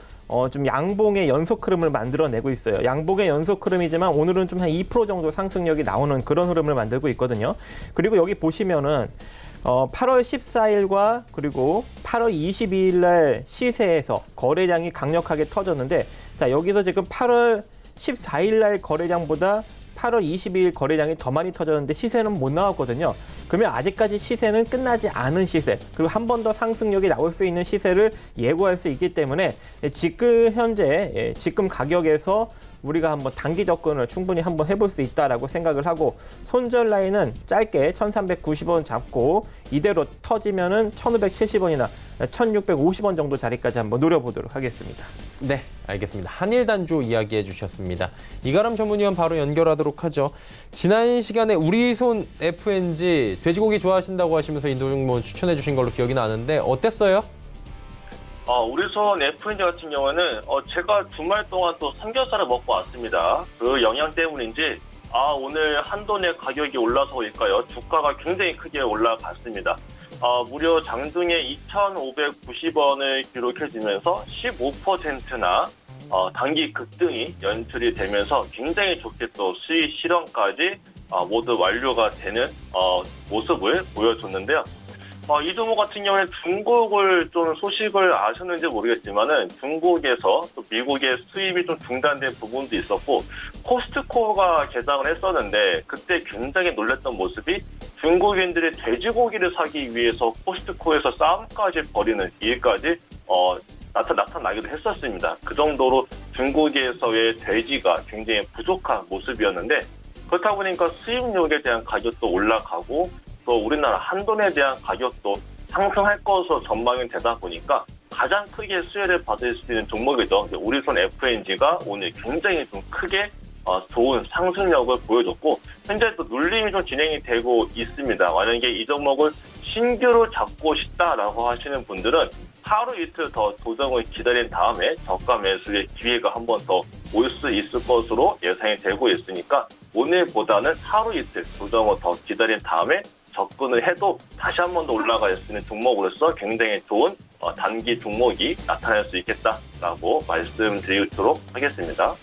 좀 양봉의 연속 흐름을 만들어내고 있어요. 양봉의 연속 흐름이지만 오늘은 좀 한 2% 정도 상승력이 나오는 그런 흐름을 만들고 있거든요. 그리고 여기 보시면은 8월 14일과 그리고 8월 22일 날 시세에서 거래량이 강력하게 터졌는데 자, 여기서 지금 8월 14일 날 거래량보다 8월 22일 거래량이 더 많이 터졌는데 시세는 못 나왔거든요. 그러면 아직까지 시세는 끝나지 않은 시세, 그리고 한 번 더 상승력이 나올 수 있는 시세를 예고할 수 있기 때문에 지금 현재 지금 가격에서 우리가 한번 단기 접근을 충분히 한번 해볼 수 있다라고 생각을 하고 손절 라인은 짧게 1,390원 잡고 이대로 터지면은 1,570원이나 1,650원 정도 자리까지 한번 노려보도록 하겠습니다. 네, 알겠습니다. 한일단조 이야기해 주셨습니다. 이가람 전문위원 바로 연결하도록 하죠. 지난 시간에 우리손 FNG 돼지고기 좋아하신다고 하시면서 이 종목 추천해 주신 걸로 기억이 나는데 어땠어요? 우리손 FNG 같은 경우에는 제가 주말 동안 또 삼겹살을 먹고 왔습니다. 그 영향 때문인지 오늘 한돈의 가격이 올라서고 있까요? 주가가 굉장히 크게 올라갔습니다. 무려 장중에 2,590원을 기록해주면서 15%나 단기 급등이 연출이 되면서 굉장히 좋게 또 수익 실현까지 모두 완료가 되는 모습을 보여줬는데요. 이 종목 같은 경우에 중국을 좀 소식을 아셨는지 모르겠지만은 중국에서 또 미국의 수입이 좀 중단된 부분도 있었고 코스트코가 개장을 했었는데 그때 굉장히 놀랐던 모습이 중국인들이 돼지고기를 사기 위해서 코스트코에서 싸움까지 벌이는 일까지 나타나기도 했었습니다. 그 정도로 중국에서의 돼지가 굉장히 부족한 모습이었는데 그렇다 보니까 수입력에 대한 가격도 올라가고 또 우리나라 한돈에 대한 가격도 상승할 것으로 전망이 되다 보니까 가장 크게 수혜를 받을 수 있는 종목이죠. 우리손 FNG가 오늘 굉장히 좀 크게 좋은 상승력을 보여줬고 현재 또 눌림이 좀 진행이 되고 있습니다. 만약에 이 종목을 신규로 잡고 싶다라고 하시는 분들은 하루 이틀 더 조정을 기다린 다음에 저가 매수의 기회가 한 번 더 올 수 있을 것으로 예상이 되고 있으니까 오늘보다는 하루 이틀 조정을 더 기다린 다음에 접근을 해도 다시 한 번 더 올라갈 수 있는 종목으로서 굉장히 좋은 단기 종목이 나타날 수 있겠다라고 말씀드리도록 하겠습니다.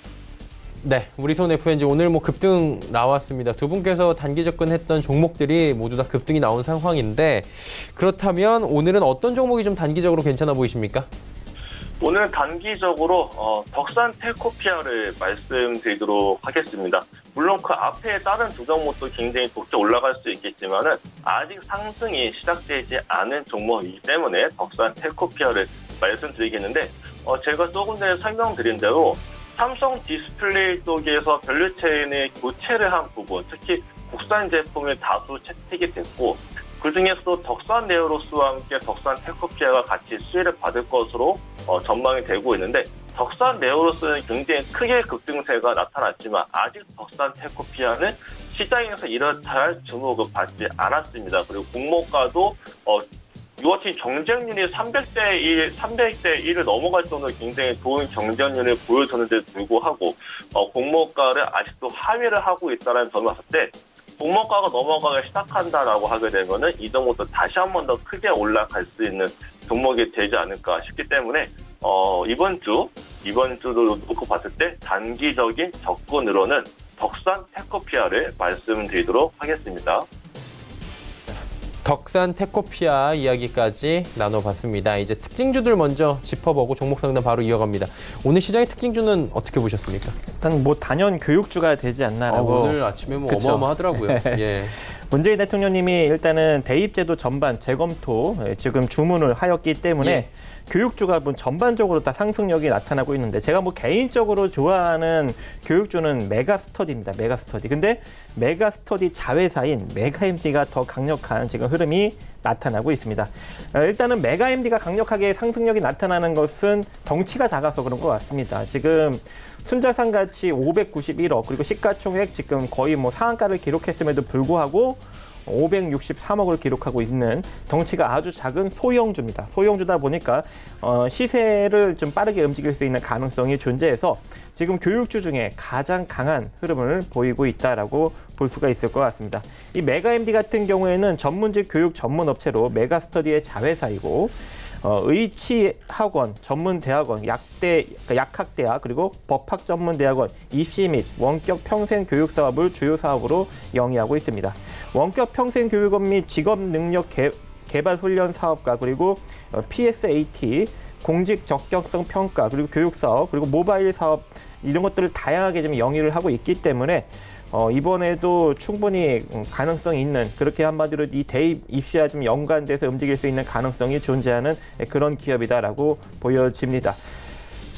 네, 우리손 FNG 오늘 급등 나왔습니다. 두 분께서 단기 접근했던 종목들이 모두 다 급등이 나온 상황인데 그렇다면 오늘은 어떤 종목이 좀 단기적으로 괜찮아 보이십니까? 오늘 단기적으로 덕산 텔코피아를 말씀드리도록 하겠습니다. 물론 그 앞에 다른 두 종목도 굉장히 좋게 올라갈 수 있겠지만은 아직 상승이 시작되지 않은 종목이기 때문에 덕산 텔코피아를 말씀드리겠는데 제가 조금 전에 설명드린 대로 삼성 디스플레이 쪽에서 밸류체인을 교체를 한 부분, 특히 국산 제품을 다수 채택이 됐고 그중에서도 덕산 네오로스와 함께 덕산 텔코피아가 같이 수혜를 받을 것으로 전망이 되고 있는데 덕산 네오로스는 굉장히 크게 급등세가 나타났지만 아직 덕산 텔코피아는 시장에서 이렇다 주목을 받지 않았습니다. 그리고 공모가도 이와 같이 경쟁률이 300대 1을 넘어갈 정도로 굉장히 좋은 경쟁률을 보여줬는데도 불구하고 공모가를 아직도 하회를 하고 있다는 점을 봤을 때 공모가가 넘어가기 시작한다라고 하게 되면은 이 종목도 다시 한 번 더 크게 올라갈 수 있는 종목이 되지 않을까 싶기 때문에 이번 주도 놓고 봤을 때 단기적인 접근으로는 덕산 텔코피아를 말씀드리도록 하겠습니다. 덕산 텔코피아 이야기까지 나눠봤습니다. 이제 특징주들 먼저 짚어보고 종목 상담 바로 이어갑니다. 오늘 시장의 특징주는 어떻게 보셨습니까? 일단 단연 교육주가 되지 않나라고. 오늘 아침에 그쵸? 어마어마하더라고요. 예. 문재인 대통령님이 일단은 대입제도 전반 재검토 지금 주문을 하였기 때문에 교육주가 전반적으로 다 상승력이 나타나고 있는데 제가 개인적으로 좋아하는 교육주는 메가스터디입니다. 메가스터디. 근데 메가스터디 자회사인 메가MD가 더 강력한 지금 흐름이 나타나고 있습니다. 일단은 메가MD가 강력하게 상승력이 나타나는 것은 덩치가 작아서 그런 것 같습니다. 지금 순자산 가치 591억 그리고 시가총액 지금 거의 상한가를 기록했음에도 불구하고 563억을 기록하고 있는 덩치가 아주 작은 소형주입니다. 소형주다 보니까 시세를 좀 빠르게 움직일 수 있는 가능성이 존재해서 지금 교육주 중에 가장 강한 흐름을 보이고 있다라고 볼 수가 있을 것 같습니다. 이 메가MD 같은 경우에는 전문직 교육 전문 업체로 메가스터디의 자회사이고 의치학원, 전문대학원, 약학대학, 그리고 법학전문대학원, 입시 및 원격 평생교육 사업을 주요 사업으로 영위하고 있습니다. 원격 평생교육원 및 직업능력 개발 훈련 사업과 그리고 PSAT, 공직 적격성 평가, 그리고 교육 사업, 그리고 모바일 사업 이런 것들을 다양하게 좀 영위를 하고 있기 때문에 이번에도 충분히 가능성이 있는 그렇게 한마디로 이 대입 입시와 좀 연관돼서 움직일 수 있는 가능성이 존재하는 그런 기업이다라고 보여집니다.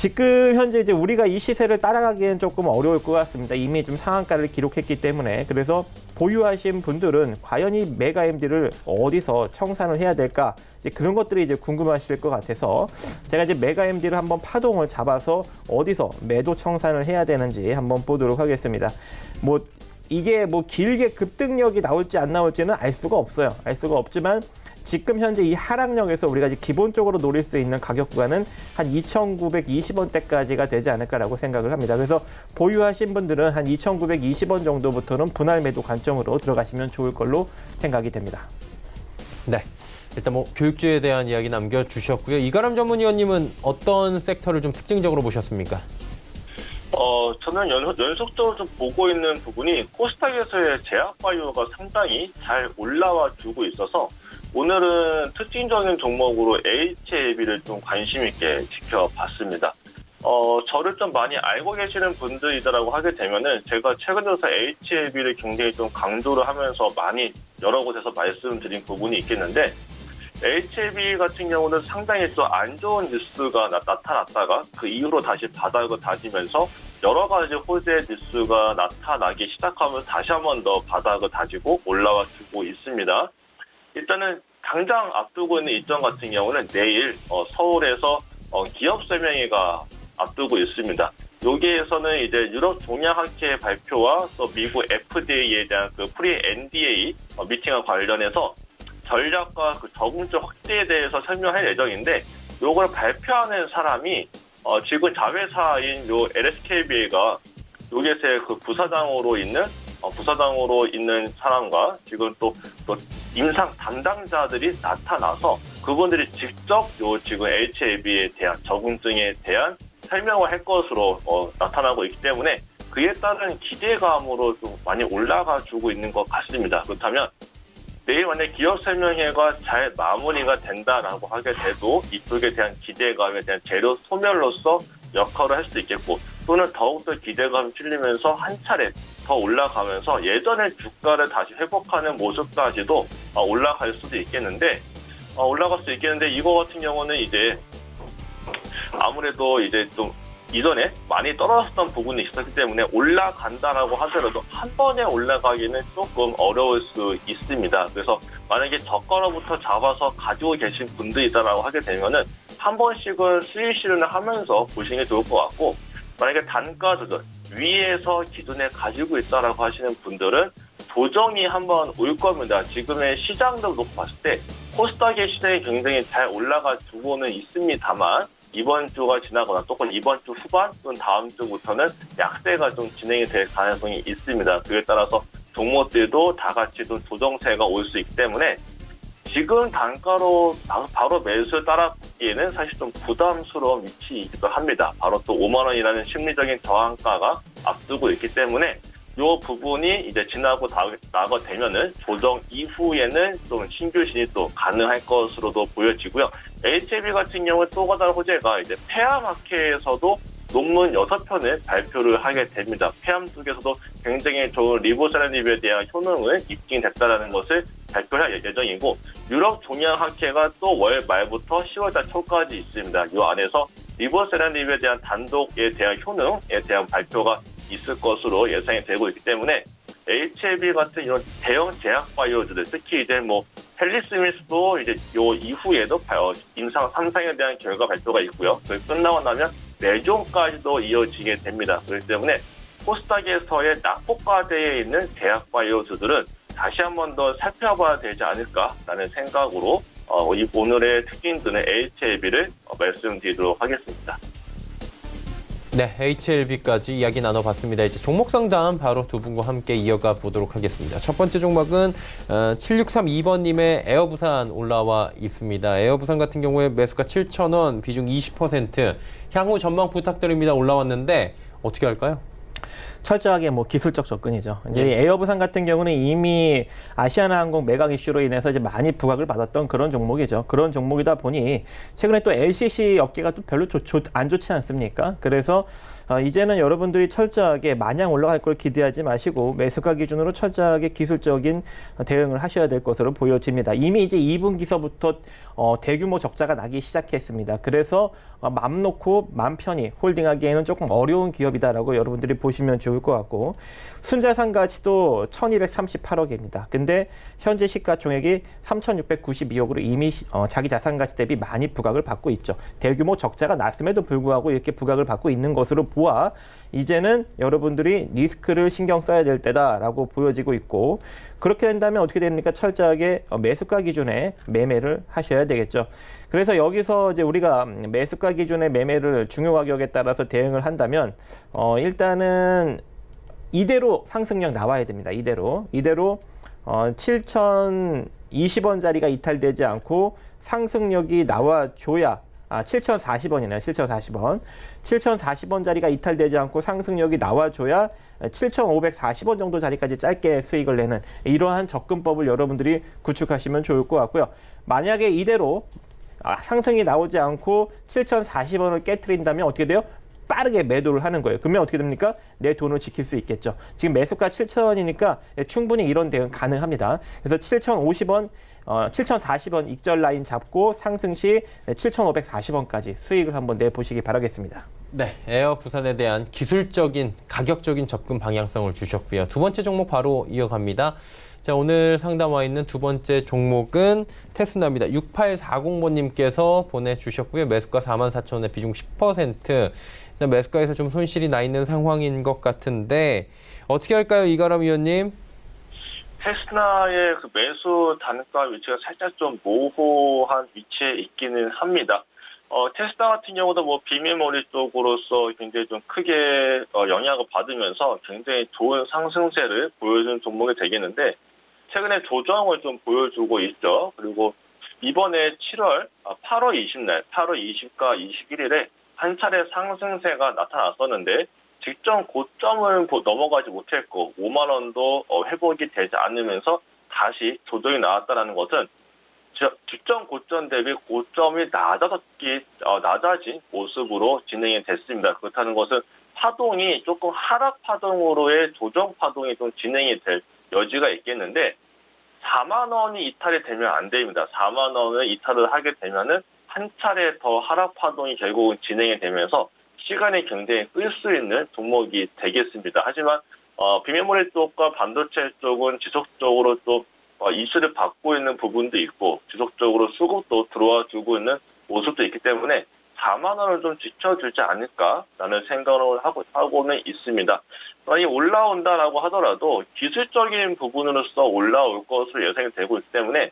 지금 현재 이제 우리가 이 시세를 따라가기엔 조금 어려울 것 같습니다. 이미 좀 상한가를 기록했기 때문에. 그래서 보유하신 분들은 과연 이 메가MD를 어디서 청산을 해야 될까? 이제 그런 것들이 이제 궁금하실 것 같아서 제가 이제 메가MD를 한번 파동을 잡아서 어디서 매도 청산을 해야 되는지 한번 보도록 하겠습니다. 이게 길게 급등력이 나올지 안 나올지는 알 수가 없어요. 알 수가 없지만 지금 현재 이 하락력에서 우리가 이제 기본적으로 노릴 수 있는 가격 구간은 한 2,920원대까지가 되지 않을까라고 생각을 합니다. 그래서 보유하신 분들은 한 2,920원 정도부터는 분할 매도 관점으로 들어가시면 좋을 걸로 생각이 됩니다. 네. 일단 교육주에 대한 이야기 남겨주셨고요. 이가람 전문위원님은 어떤 섹터를 좀 특징적으로 보셨습니까? 저는 연속적으로 좀 보고 있는 부분이 코스닥에서의 제약바이오가 상당히 잘 올라와 주고 있어서 오늘은 특징적인 종목으로 HLB를 좀 관심 있게 지켜봤습니다. 저를 좀 많이 알고 계시는 분들이라고 하게 되면은 제가 최근 들어서 HLB를 굉장히 좀 강조를 하면서 많이 여러 곳에서 말씀드린 부분이 있겠는데 HLB 같은 경우는 상당히 또 안 좋은 뉴스가 나타났다가 그 이후로 다시 바닥을 다지면서 여러 가지 호재 뉴스가 나타나기 시작하면서 다시 한 번 더 바닥을 다지고 올라와 주고 있습니다. 일단은 당장 앞두고 있는 일정 같은 경우는 내일 서울에서 기업설명회가 앞두고 있습니다. 여기에서는 이제 유럽 종양학회 발표와 또 미국 FDA에 대한 그 프리 NDA 미팅과 관련해서 전략과 그 적응증 확대에 대해서 설명할 예정인데 요걸 발표하는 사람이 지금 자회사인 요 LSKB가 여기에서의 그 부사장으로 있는 사람과 지금 또 임상 담당자들이 나타나서 그분들이 직접 요 지금 HLB에 대한 적응증에 대한 설명을 할 것으로 나타나고 있기 때문에 그에 따른 기대감으로 좀 많이 올라가 주고 있는 것 같습니다. 그렇다면 내일 만약 기업 설명회가 잘 마무리가 된다라고 하게 돼도 이쪽에 대한 기대감에 대한 재료 소멸로서 역할을 할 수 있겠고 또는 더욱더 기대감이 실리면서 한 차례 더 올라가면서 예전의 주가를 다시 회복하는 모습까지도 올라갈 수도 있겠는데 올라갈 수 있겠는데 이거 같은 경우는 이제 아무래도 이제 좀 이전에 많이 떨어졌던 부분이 있었기 때문에 올라간다라고 하더라도 한 번에 올라가기는 조금 어려울 수 있습니다. 그래서 만약에 저가로부터 잡아서 가지고 계신 분들이다라고 하게 되면은 한 번씩은 수익 실현을 하면서 보시는 게 좋을 것 같고 만약에 단가 조절 위에서 기존에 가지고 있다라고 하시는 분들은 조정이 한번 올 겁니다. 지금의 시장도 놓고 봤을 때 코스닥의 시장이 굉장히 잘 올라가 주고는 있습니다만 이번 주가 지나거나 또는 이번 주 후반 또는 다음 주부터는 약세가 좀 진행이 될 가능성이 있습니다. 그에 따라서 종목들도 다 같이 좀 조정세가 올 수 있기 때문에 지금 단가로 바로 매수를 따라붙기에는 사실 좀 부담스러운 위치이기도 합니다. 바로 또 5만 원이라는 심리적인 저항가가 앞두고 있기 때문에 이 부분이 이제 지나고 나가 되면은 조정 이후에는 좀 신규 진입도 가능할 것으로도 보여지고요. HLB 같은 경우는 또 다른 호재가 이제 폐암학회에서도 논문 6편을 발표를 하게 됩니다. 폐암 쪽에서도 굉장히 좋은 리보세라닙에 대한 효능을 입증됐다는 것을 발표할 예정이고 유럽 종양학회가 또 월 말부터 10월달 초까지 있습니다. 이 안에서 리보세라닙에 대한 단독에 대한 효능에 대한 발표가 있을 것으로 예상이 되고 있기 때문에 HLB 같은 이런 대형 제약 바이오들 특히 이제 헬리스미스도 이제 요 이후에도 임상 3상에 대한 결과 발표가 있고요. 끝나고 나면 내종까지도 이어지게 됩니다. 그렇기 때문에 코스닥에서의 낙폭과대에 있는 제약 바이오들은 다시 한 번 더 살펴봐야 되지 않을까라는 생각으로 오늘의 특징들은 HLB를 말씀드리도록 하겠습니다. 네, HLB까지 이야기 나눠봤습니다. 이제 종목 상담 바로 두 분과 함께 이어가 보도록 하겠습니다. 첫 번째 종목은 7632번님의 에어부산 올라와 있습니다. 에어부산 같은 경우에 매수가 7,000원, 비중 20%, 향후 전망 부탁드립니다. 올라왔는데 어떻게 할까요? 철저하게 기술적 접근이죠. 이제 에어부산 같은 경우는 이미 아시아나항공 매각 이슈로 인해서 이제 많이 부각을 받았던 그런 종목이죠. 그런 종목이다 보니 최근에 또 LCC 업계가 또 별로 안 좋지 않습니까? 그래서 이제는 여러분들이 철저하게 마냥 올라갈 걸 기대하지 마시고 매수가 기준으로 철저하게 기술적인 대응을 하셔야 될 것으로 보여집니다. 이미 이제 2분기서부터 대규모 적자가 나기 시작했습니다. 그래서 맘 놓고 맘 편히 홀딩하기에는 조금 어려운 기업이다라고 여러분들이 보시면 좋을 것 같고, 순자산 가치도 1238억입니다. 근데 현재 시가총액이 3692억으로 이미 자기 자산 가치 대비 많이 부각을 받고 있죠. 대규모 적자가 났음에도 불구하고 이렇게 부각을 받고 있는 것으로 보아 이제는 여러분들이 리스크를 신경 써야 될 때다라고 보여지고 있고, 그렇게 된다면 어떻게 됩니까? 철저하게 매수가 기준에 매매를 하셔야 되겠죠. 그래서 여기서 이제 우리가 매수가 기준의 매매를 중요 가격에 따라서 대응을 한다면 일단은 이대로 상승력 나와야 됩니다. 이대로 7,020원짜리가 이탈되지 않고 상승력이 나와줘야 7,040원이네요. 7,040원. 7,040원짜리가 이탈되지 않고 상승력이 나와줘야 7,540원 정도 자리까지 짧게 수익을 내는 이러한 접근법을 여러분들이 구축하시면 좋을 것 같고요. 만약에 이대로 상승이 나오지 않고 7,040원을 깨트린다면 어떻게 돼요? 빠르게 매도를 하는 거예요. 그러면 어떻게 됩니까? 내 돈을 지킬 수 있겠죠. 지금 매수가 7,000원이니까 충분히 이런 대응 가능합니다. 그래서 7,050원, 7,040원 익절 라인 잡고 상승 시 7,540원까지 수익을 한번 내보시기 바라겠습니다. 네, 에어 부산에 대한 기술적인, 가격적인 접근 방향성을 주셨고요. 두 번째 종목 바로 이어갑니다. 자, 오늘 상담 와 있는 두 번째 종목은 테스나입니다. 6840번님께서 보내주셨고요. 매수가 44,000원에 비중 10%. 일단 매수가에서 좀 손실이 나 있는 상황인 것 같은데 어떻게 할까요, 이가람 위원님? 테스나의 그 매수 단가 위치가 살짝 좀 모호한 위치에 있기는 합니다. 테스나 같은 경우도 뭐 비메모리 쪽으로서 굉장히 좀 크게 영향을 받으면서 굉장히 좋은 상승세를 보여준 종목이 되겠는데 최근에 조정을 좀 보여주고 있죠. 그리고 이번에 8월 20날, 8월 20과 21일에 한 차례 상승세가 나타났었는데 직전 고점을 넘어가지 못했고 5만 원도 회복이 되지 않으면서 다시 조정이 나왔다는 것은 직전 고점 대비 고점이 낮아진 모습으로 진행이 됐습니다. 그렇다는 것은 파동이 조금 하락 파동으로의 조정 파동이 좀 진행이 될 여지가 있겠는데 4만 원이 이탈이 되면 안 됩니다. 4만 원을 이탈을 하게 되면은 한 차례 더 하락 파동이 결국은 진행이 되면서 시간이 굉장히 끌 수 있는 종목이 되겠습니다. 하지만 비메모리 쪽과 반도체 쪽은 지속적으로 또 이슈를 받고 있는 부분도 있고 지속적으로 수급도 들어와 주고 있는 모습도 있기 때문에 4만 원을 좀 지켜주지 않을까라는 생각을 하고는 있습니다. 많이 올라온다라고 하더라도 기술적인 부분으로서 올라올 것으로 예상이 되고 있기 때문에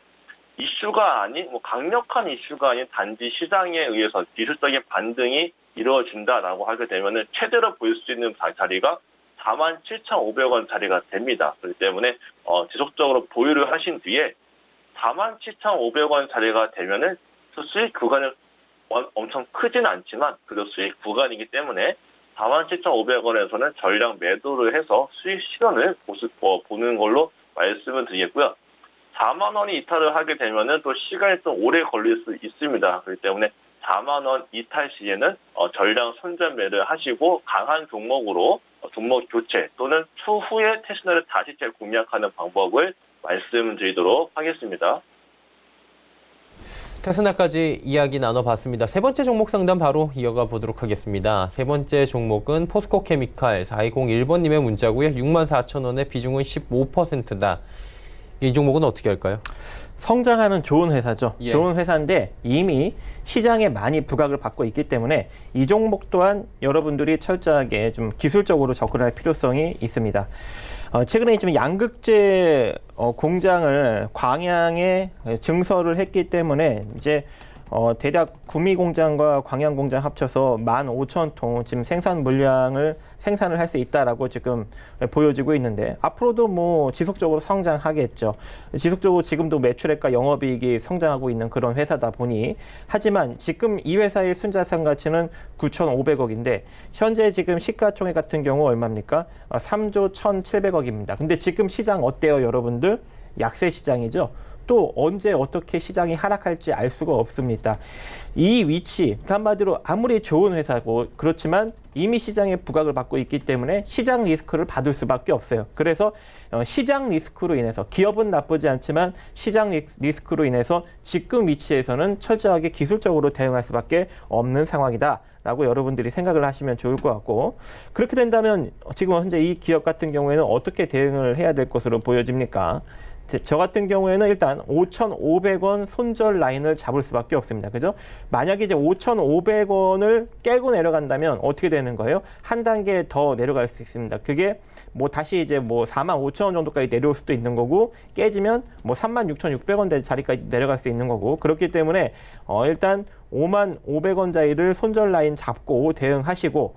이슈가 아닌 강력한 이슈가 아닌 단지 시장에 의해서 기술적인 반등이 이루어진다라고 하게 되면은 최대로 보일 수 있는 자리가 47,500원 자리가 됩니다. 그렇기 때문에 지속적으로 보유를 하신 뒤에 47,500원 자리가 되면은 수익 구간은 엄청 크진 않지만 그래도 수익 구간이기 때문에 47,500원에서는 전량 매도를 해서 수익 실현을 보는 걸로 말씀을 드리겠고요. 4만 원이 이탈을 하게 되면은 또 시간이 좀 오래 걸릴 수 있습니다. 그렇기 때문에 4만 원 이탈 시에는 전량 손절매를 하시고 강한 종목으로 종목 교체 또는 추후에 테스나를 다시 재공략하는 방법을 말씀드리도록 하겠습니다. 테스나까지 이야기 나눠봤습니다. 세 번째 종목 상담 바로 이어가 보도록 하겠습니다. 세 번째 종목은 포스코케미칼 4201번님의 문자고요. 64,000원에 비중은 15%다. 이 종목은 어떻게 할까요? 성장하는 좋은 회사죠. 예. 좋은 회사인데 이미 시장에 많이 부각을 받고 있기 때문에 이 종목 또한 여러분들이 철저하게 좀 기술적으로 접근할 필요성이 있습니다. 최근에 지금 양극재 공장을 광양에 증설을 했기 때문에 이제 대략 구미 공장과 광양 공장 합쳐서 15,000톤 지금 생산 물량을 생산을 할 수 있다라고 지금 보여지고 있는데 앞으로도 뭐 지속적으로 성장하겠죠. 지속적으로 지금도 매출액과 영업이익이 성장하고 있는 그런 회사다 보니 하지만 지금 이 회사의 순자산 가치는 9,500억인데 현재 지금 시가총액 같은 경우 얼마입니까? 3조 1,700억입니다. 근데 지금 시장 어때요, 여러분들? 약세 시장이죠. 또 언제 어떻게 시장이 하락할지 알 수가 없습니다. 이 위치, 한마디로 아무리 좋은 회사고 그렇지만 이미 시장에 부각을 받고 있기 때문에 시장 리스크를 받을 수밖에 없어요. 그래서 시장 리스크로 인해서 기업은 나쁘지 않지만 시장 리스크로 인해서 지금 위치에서는 철저하게 기술적으로 대응할 수밖에 없는 상황이다. 라고 여러분들이 생각을 하시면 좋을 것 같고, 그렇게 된다면 지금 현재 이 기업 같은 경우에는 어떻게 대응을 해야 될 것으로 보여집니까? 저 같은 경우에는 일단 5,500원 손절 라인을 잡을 수밖에 없습니다. 그죠? 만약에 이제 5,500원을 깨고 내려간다면 어떻게 되는 거예요? 한 단계 더 내려갈 수 있습니다. 그게 뭐 다시 이제 뭐 45,000원 정도까지 내려올 수도 있는 거고, 깨지면 뭐 36,600원대 자리까지 내려갈 수 있는 거고, 그렇기 때문에 일단 55,000원짜리를 손절 라인 잡고 대응하시고,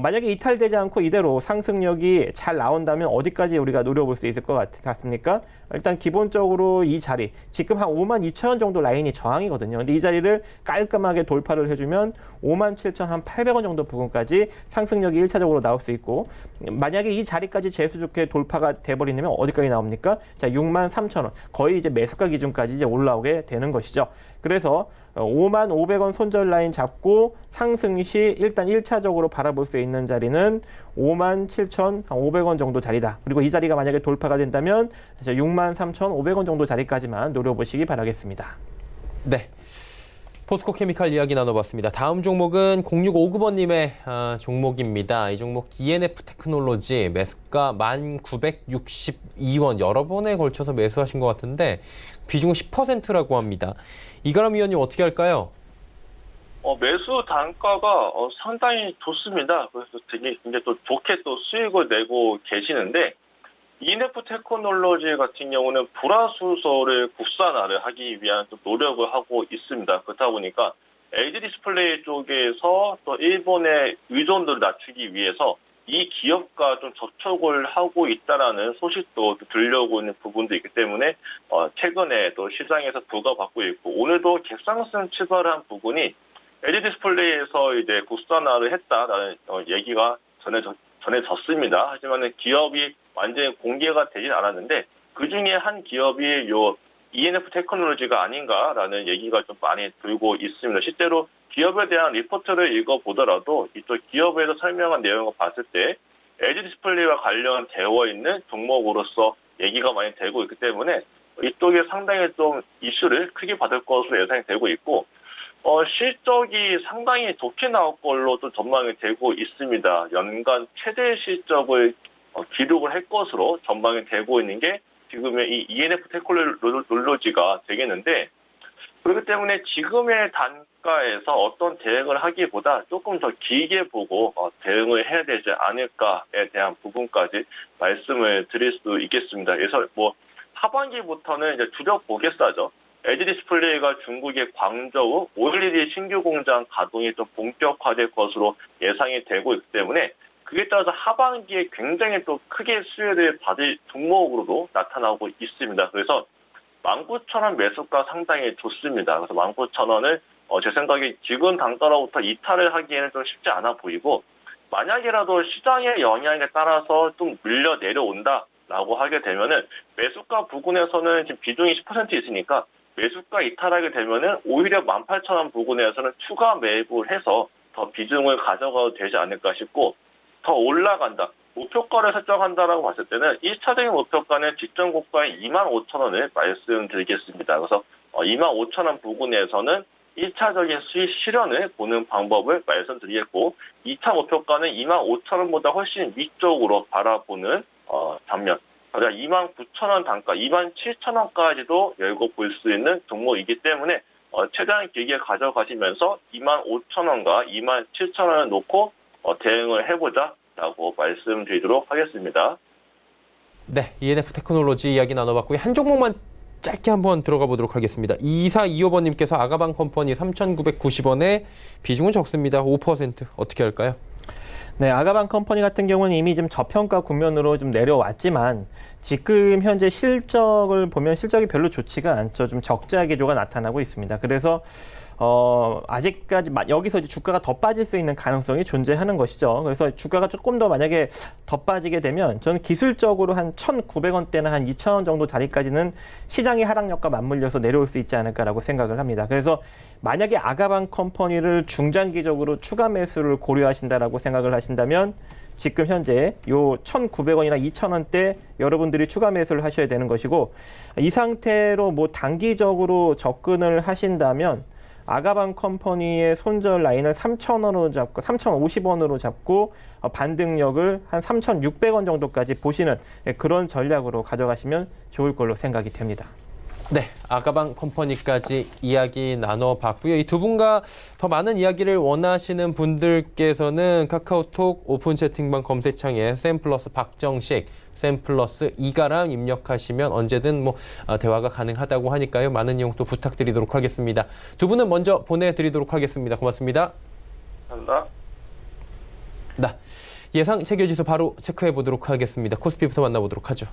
만약에 이탈되지 않고 이대로 상승력이 잘 나온다면 어디까지 우리가 노려볼 수 있을 것 같습니까? 일단 기본적으로 이 자리, 지금 한 52,000원 정도 라인이 저항이거든요. 근데 이 자리를 깔끔하게 돌파를 해주면 57,800원 정도 부분까지 상승력이 1차적으로 나올 수 있고, 만약에 이 자리까지 재수 좋게 돌파가 돼버리면 어디까지 나옵니까? 자, 63,000원. 거의 이제 매수가 기준까지 이제 올라오게 되는 것이죠. 그래서 55,000원 손절 라인 잡고 상승 시 일단 1차적으로 바라볼 수 있는 자리는 57,500원 정도 자리다. 그리고 이 자리가 만약에 돌파가 된다면 63,500원 정도 자리까지만 노려보시기 바라겠습니다. 네. 포스코 케미칼 이야기 나눠봤습니다. 다음 종목은 0659번님의 종목입니다. 이 종목 ENF 테크놀로지 매수가 1,962원 여러 번에 걸쳐서 매수하신 것 같은데 비중은 10%라고 합니다. 이가람 위원님 어떻게 할까요? 매수 단가가 상당히 좋습니다. 그래서 되게 굉장히 또 좋게 또 수익을 내고 계시는데, ENF 테크놀로지 같은 경우는 불화수소를 국산화를 하기 위한 또 노력을 하고 있습니다. 그렇다 보니까 LG 디스플레이 쪽에서 또 일본의 의존도를 낮추기 위해서 이 기업과 좀 접촉을 하고 있다라는 소식도 들려오고 있는 부분도 있기 때문에 최근에 또 시장에서 부각받고 있고, 오늘도 객상승 출발을 한 부분이 LG 디스플레이에서 이제 국산화를 했다라는 얘기가 전해졌습니다. 하지만 기업이 완전히 공개가 되진 않았는데, 그 중에 한 기업이 요 ENF 테크놀로지가 아닌가라는 얘기가 좀 많이 들고 있습니다. 실제로 기업에 대한 리포트를 읽어보더라도 이쪽 기업에서 설명한 내용을 봤을 때 LG 디스플레이와 관련되어 있는 종목으로서 얘기가 많이 되고 있기 때문에 이쪽에 상당히 좀 이슈를 크게 받을 것으로 예상이 되고 있고, 실적이 상당히 좋게 나올 걸로 또 전망이 되고 있습니다. 연간 최대 실적을 기록을 할 것으로 전망이 되고 있는 게 지금의 이 ENF 테크놀로지가 되겠는데, 그렇기 때문에 지금의 단가에서 어떤 대응을 하기보다 조금 더 길게 보고 대응을 해야 되지 않을까에 대한 부분까지 말씀을 드릴 수 있겠습니다. 그래서 뭐 하반기부터는 이제 주력 고객사죠. LG 디스플레이가 중국의 광저우 OLED 신규 공장 가동이 좀 본격화될 것으로 예상이 되고 있기 때문에, 그에 따라서 하반기에 굉장히 또 크게 수혜를 받을 종목으로도 나타나고 있습니다. 그래서 19,000원 매수가 상당히 좋습니다. 그래서 19,000원을 제 생각에 지금 단가로부터 이탈을 하기에는 좀 쉽지 않아 보이고, 만약이라도 시장의 영향에 따라서 좀 밀려 내려온다라고 하게 되면은 매수가 부근에서는 지금 비중이 10% 있으니까 매수가 이탈하게 되면은 오히려 18,000원 부근에서는 추가 매입을 해서 더 비중을 가져가도 되지 않을까 싶고, 더 올라간다, 목표가를 설정한다라고 봤을 때는 1차적인 목표가는 직전 고가의 25,000원을 말씀드리겠습니다. 그래서 25,000원 부근에서는 1차적인 수익 실현을 보는 방법을 말씀드리겠고, 2차 목표가는 25,000원보다 훨씬 위쪽으로 바라보는 장면, 29,000원 단가, 27,000원까지도 열고 볼 수 있는 종목이기 때문에 최대한 길게 가져가시면서 25,000원과 27,000원을 놓고 대응을 해보자라고 말씀드리도록 하겠습니다. 네, ENF 테크놀로지 이야기 나눠봤고요. 한 종목만 짧게 한번 들어가 보도록 하겠습니다. 2425번님께서 아가방 컴퍼니 3,990원에 비중은 적습니다. 5%. 어떻게 할까요? 네, 아가방 컴퍼니 같은 경우는 이미 좀 저평가 국면으로 좀 내려왔지만 지금 현재 실적을 보면 실적이 별로 좋지가 않죠. 좀 적자 기조가 나타나고 있습니다. 그래서 아직까지 여기서 이제 주가가 더 빠질 수 있는 가능성이 존재하는 것이죠. 그래서 주가가 조금 더 만약에 더 빠지게 되면 저는 기술적으로 한 1,900원대나 한 2,000원 정도 자리까지는 시장의 하락력과 맞물려서 내려올 수 있지 않을까라고 생각을 합니다. 그래서 만약에 아가방 컴퍼니를 중장기적으로 추가 매수를 고려하신다라고 생각을 하신다면 지금 현재 요 1,900원이나 2,000원대 여러분들이 추가 매수를 하셔야 되는 것이고, 이 상태로 뭐 단기적으로 접근을 하신다면 아가방 컴퍼니의 손절 라인을 3,000원으로 잡고 3,050원으로 잡고 반등력을 한 3,600원 정도까지 보시는 그런 전략으로 가져가시면 좋을 걸로 생각이 됩니다. 네, 아가방 컴퍼니까지 이야기 나눠봤고요. 이 두 분과 더 많은 이야기를 원하시는 분들께서는 카카오톡 오픈 채팅방 검색창에 샘플러스 박정식, 샘플러스 이가람 입력하시면 언제든 대화가 가능하다고 하니까요. 많은 이용 또 부탁드리도록 하겠습니다. 두 분은 먼저 보내드리도록 하겠습니다. 고맙습니다. 감사합니다. 네, 예상 체결지수 바로 체크해 보도록 하겠습니다. 코스피부터 만나보도록 하죠.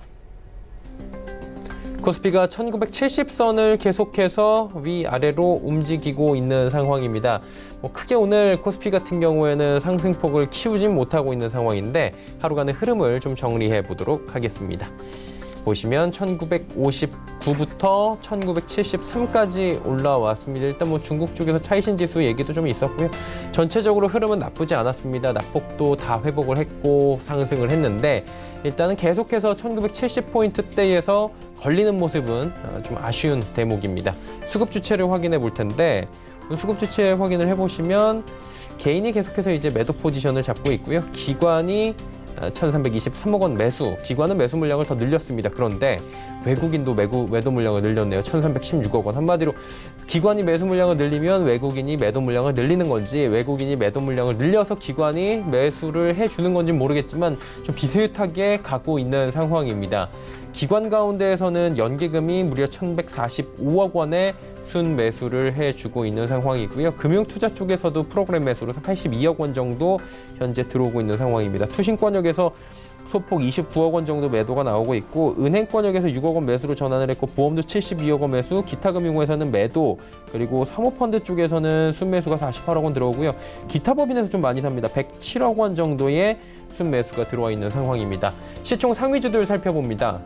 코스피가 1970선을 계속해서 위아래로 움직이고 있는 상황입니다. 크게 오늘 코스피 같은 경우에는 상승폭을 키우진 못하고 있는 상황인데 하루간의 흐름을 좀 정리해 보도록 하겠습니다. 보시면 1959부터 1973까지 올라왔습니다. 일단 중국 쪽에서 차이신 지수 얘기도 좀 있었고요. 전체적으로 흐름은 나쁘지 않았습니다. 낙폭도 다 회복을 했고 상승을 했는데 일단은 계속해서 1970포인트대에서 걸리는 모습은 좀 아쉬운 대목입니다. 수급 주체를 확인해 볼 텐데 수급 주체 확인을 해보시면 개인이 계속해서 이제 매도 포지션을 잡고 있고요. 기관이 1,323억 원 매수, 기관은 매수 물량을 더 늘렸습니다. 그런데 외국인도 매도 물량을 늘렸네요. 1,316억 원. 한마디로 기관이 매수 물량을 늘리면 외국인이 매도 물량을 늘리는 건지, 외국인이 매도 물량을 늘려서 기관이 매수를 해주는 건지는 모르겠지만 좀 비슷하게 가고 있는 상황입니다. 기관 가운데에서는 연계금이 무려 1,145억 원의 순 매수를 해주고 있는 상황이고요. 금융투자 쪽에서도 프로그램 매수로 82억 원 정도 현재 들어오고 있는 상황입니다. 투신권역에서 소폭 29억 원 정도 매도가 나오고 있고, 은행권역에서 6억 원 매수로 전환을 했고, 보험도 72억 원 매수, 기타 금융에서는 매도, 그리고 사모펀드 쪽에서는 순매수가 48억 원 들어오고요. 기타 법인에서 좀 많이 삽니다. 107억 원 정도의 순매수가 들어와 있는 상황입니다. 시총 상위주들 살펴봅니다.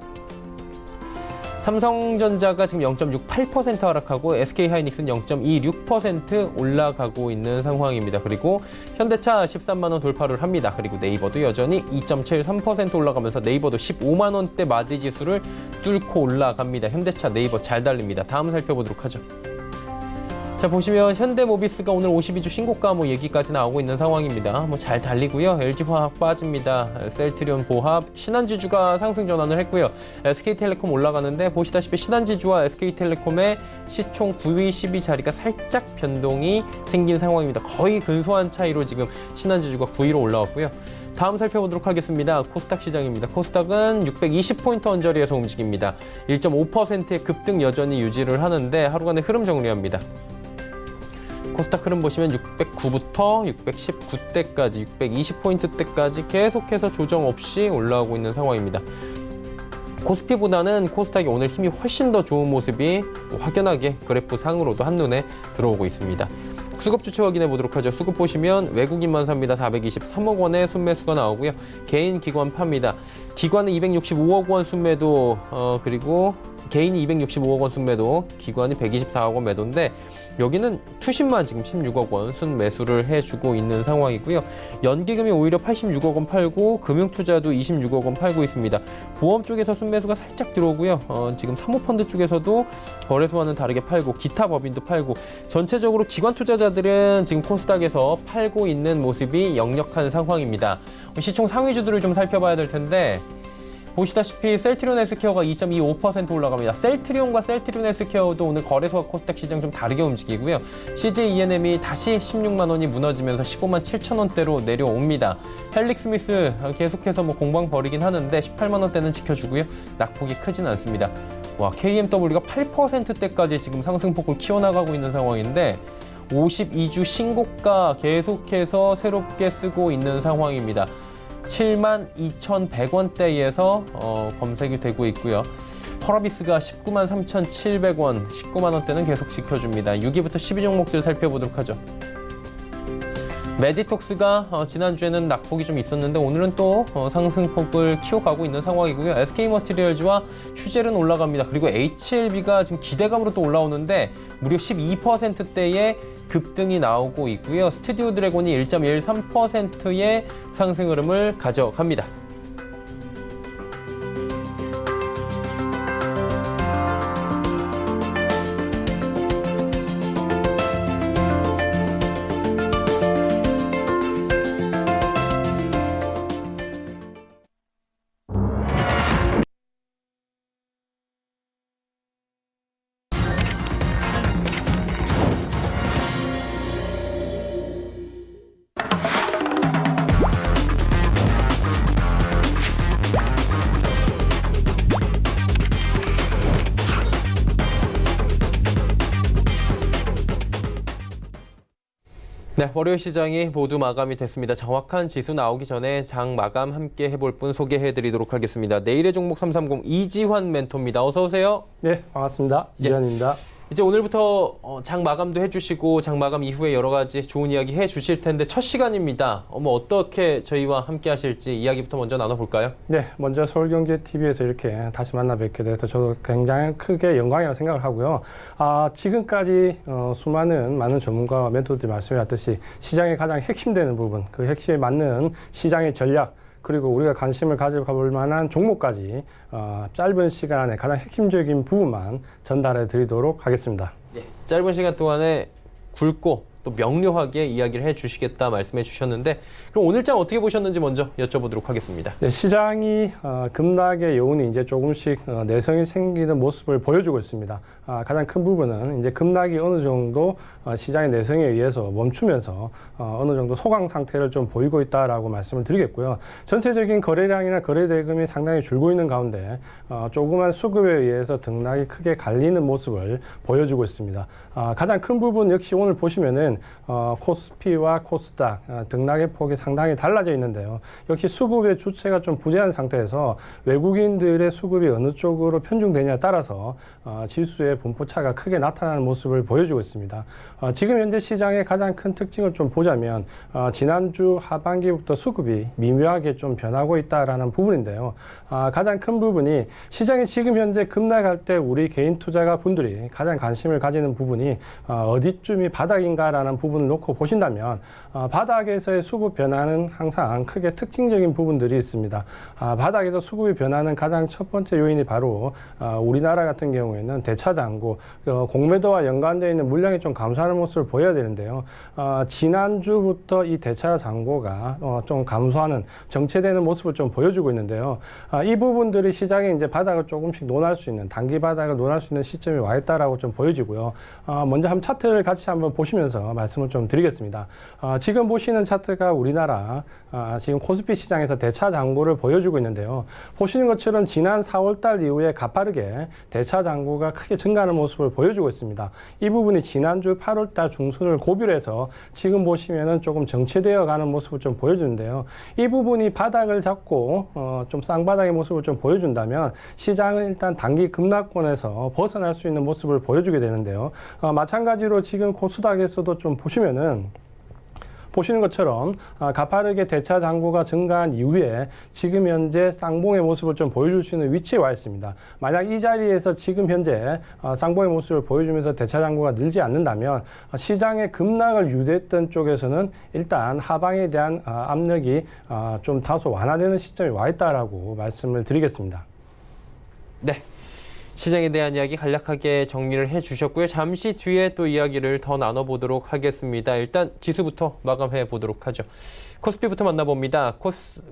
삼성전자가 지금 0.68% 하락하고 SK하이닉스는 0.26% 올라가고 있는 상황입니다. 그리고 현대차 13만 원 돌파를 합니다. 그리고 네이버도 여전히 2.73% 올라가면서 네이버도 15만 원대 마디 지수를 뚫고 올라갑니다. 현대차, 네이버 잘 달립니다. 다음 살펴보도록 하죠. 자, 보시면 현대모비스가 오늘 52주 신고가 얘기까지 나오고 있는 상황입니다. 잘 달리고요. LG화학 빠집니다. 셀트리온 보합, 신한지주가 상승 전환을 했고요. SK텔레콤 올라가는데 보시다시피 신한지주와 SK텔레콤의 시총 9위, 10위 자리가 살짝 변동이 생긴 상황입니다. 거의 근소한 차이로 지금 신한지주가 9위로 올라왔고요. 다음 살펴보도록 하겠습니다. 코스닥 시장입니다. 코스닥은 620포인트 언저리에서 움직입니다. 1.5%의 급등 여전히 유지를 하는데 하루간의 흐름 정리합니다. 코스닥 흐름 보시면 609부터 619대까지, 620포인트대까지 계속해서 조정 없이 올라오고 있는 상황입니다. 코스피보다는 코스닥이 오늘 힘이 훨씬 더 좋은 모습이 확연하게 그래프 상으로도 한눈에 들어오고 있습니다. 수급 주체 확인해 보도록 하죠. 수급 보시면 외국인만 삽니다. 423억 원의 순매수가 나오고요. 개인 기관 팝니다. 기관은 265억 원 순매도, 그리고 개인이 265억 원 순매도, 기관이 124억 원 매도인데 여기는 투신만 지금 16억 원 순매수를 해주고 있는 상황이고요. 연기금이 오히려 86억 원 팔고 금융투자도 26억 원 팔고 있습니다. 보험 쪽에서 순매수가 살짝 들어오고요. 지금 사모펀드 쪽에서도 거래소와는 다르게 팔고, 기타 법인도 팔고, 전체적으로 기관 투자자들은 지금 코스닥에서 팔고 있는 모습이 역력한 상황입니다. 시총 상위주들을 좀 살펴봐야 될 텐데 보시다시피 셀트리온 헬스케어가 2.25% 올라갑니다. 셀트리온과 셀트리온 헬스케어도 오늘 거래소와 코스닥 시장 좀 다르게 움직이고요. CJ ENM이 다시 16만 원이 무너지면서 15만 7천 원대로 내려옵니다. 헬릭스미스 계속해서 공방 벌이긴 하는데 18만 원대는 지켜주고요. 낙폭이 크진 않습니다. KMW가 8%대까지 지금 상승폭을 키워나가고 있는 상황인데 52주 신고가 계속해서 새롭게 쓰고 있는 상황입니다. 72,100원대에서 검색이 되고 있고요. 펄어비스가 193,700원, 19만 원대는 계속 지켜줍니다. 6위부터 10위 종목들 살펴보도록 하죠. 메디톡스가 지난주에는 낙폭이 좀 있었는데 오늘은 또 상승폭을 키워가고 있는 상황이고요. SK머티리얼즈와 슈젤은 올라갑니다. 그리고 HLB가 지금 기대감으로 또 올라오는데 무려 12%대의 급등이 나오고 있고요. 스튜디오 드래곤이 1.13%의 상승 흐름을 가져갑니다. 네, 월요일 시장이 모두 마감이 됐습니다. 정확한 지수 나오기 전에 장 마감 함께 해볼 분 소개해드리도록 하겠습니다. 내일의 종목 330 이지환 멘토입니다. 어서 오세요. 네, 반갑습니다. 이지환입니다. 이제 오늘부터 장 마감도 해주시고 장 마감 이후에 여러 가지 좋은 이야기 해주실 텐데 첫 시간입니다. 어떻게 저희와 함께 하실지 이야기부터 먼저 나눠볼까요? 네, 먼저 서울경제TV에서 이렇게 다시 만나 뵙게 돼서 저도 굉장히 크게 영광이라고 생각을 하고요. 지금까지 많은 전문가와 멘토들이 말씀해왔듯이 시장의 가장 핵심되는 부분, 그 핵심에 맞는 시장의 전략, 그리고 우리가 관심을 가져볼 만한 종목까지 짧은 시간 안에 가장 핵심적인 부분만 전달해 드리도록 하겠습니다. 예, 짧은 시간 동안에 굵고 또 명료하게 이야기를 해주시겠다 말씀해 주셨는데 그럼 오늘 장 어떻게 보셨는지 먼저 여쭤보도록 하겠습니다. 네, 시장이 급락의 요인이 이제 조금씩 내성이 생기는 모습을 보여주고 있습니다. 가장 큰 부분은 이제 급락이 어느 정도 시장의 내성에 의해서 멈추면서 어느 정도 소강 상태를 좀 보이고 있다라고 말씀을 드리겠고요. 전체적인 거래량이나 거래 대금이 상당히 줄고 있는 가운데 조그만 수급에 의해서 등락이 크게 갈리는 모습을 보여주고 있습니다. 가장 큰 부분 역시 오늘 보시면은 코스피와 코스닥 등락의 폭이 상당히 달라져 있는데요. 역시 수급의 주체가 좀 부재한 상태에서 외국인들의 수급이 어느 쪽으로 편중되냐에 따라서 지수의 분포차가 크게 나타나는 모습을 보여주고 있습니다. 지금 현재 시장의 가장 큰 특징을 좀 보자면 지난주 하반기부터 수급이 미묘하게 좀 변하고 있다라는 부분인데요. 가장 큰 부분이 시장이 지금 현재 급락할 때 우리 개인 투자가 분들이 가장 관심을 가지는 부분이 어디쯤이 바닥인가라는 부분을 놓고 보신다면 바닥에서의 수급 변화는 항상 크게 특징적인 부분들이 있습니다. 바닥에서 수급이 변하는 가장 첫 번째 요인이 바로 우리나라 같은 경우에는 대차 잔고, 공매도와 연관되어 있는 물량이 좀 감소하는 모습을 보여야 되는데요. 지난주부터 이 대차 잔고가 좀 감소하는, 정체되는 모습을 좀 보여주고 있는데요. 이 부분들이 시장에 이제 바닥을 조금씩 논할 수 있는, 단기 바닥을 논할 수 있는 시점이 와 있다라고 좀 보여지고요. 먼저 한번 차트를 같이 한번 보시면서 말씀을 좀 드리겠습니다. 지금 보시는 차트가 우리나라 지금 코스피 시장에서 대차 잔고를 보여주고 있는데요. 보시는 것처럼 지난 4월달 이후에 가파르게 대차 잔고가 크게 증가하는 모습을 보여주고 있습니다. 이 부분이 지난주 8월달 중순을 고비로 해서 지금 보시면은 조금 정체되어 가는 모습을 좀 보여주는데요. 이 부분이 바닥을 잡고 좀 쌍바닥의 모습을 좀 보여준다면 시장은 일단 단기 급락권에서 벗어날 수 있는 모습을 보여주게 되는데요. 마찬가지로 지금 코스닥에서도 좀 보시면은 보시는 것처럼 가파르게 대차 잔고가 증가한 이후에 지금 현재 쌍봉의 모습을 좀 보여줄 수 있는 위치에 와 있습니다. 만약 이 자리에서 지금 현재 쌍봉의 모습을 보여주면서 대차 잔고가 늘지 않는다면 시장의 급락을 유도했던 쪽에서는 일단 하방에 대한 압력이 좀 다소 완화되는 시점이 와 있다라고 말씀을 드리겠습니다. 네. 시장에 대한 이야기 간략하게 정리를 해주셨고요. 잠시 뒤에 또 이야기를 더 나눠보도록 하겠습니다. 일단 지수부터 마감해 보도록 하죠. 코스피부터 만나봅니다.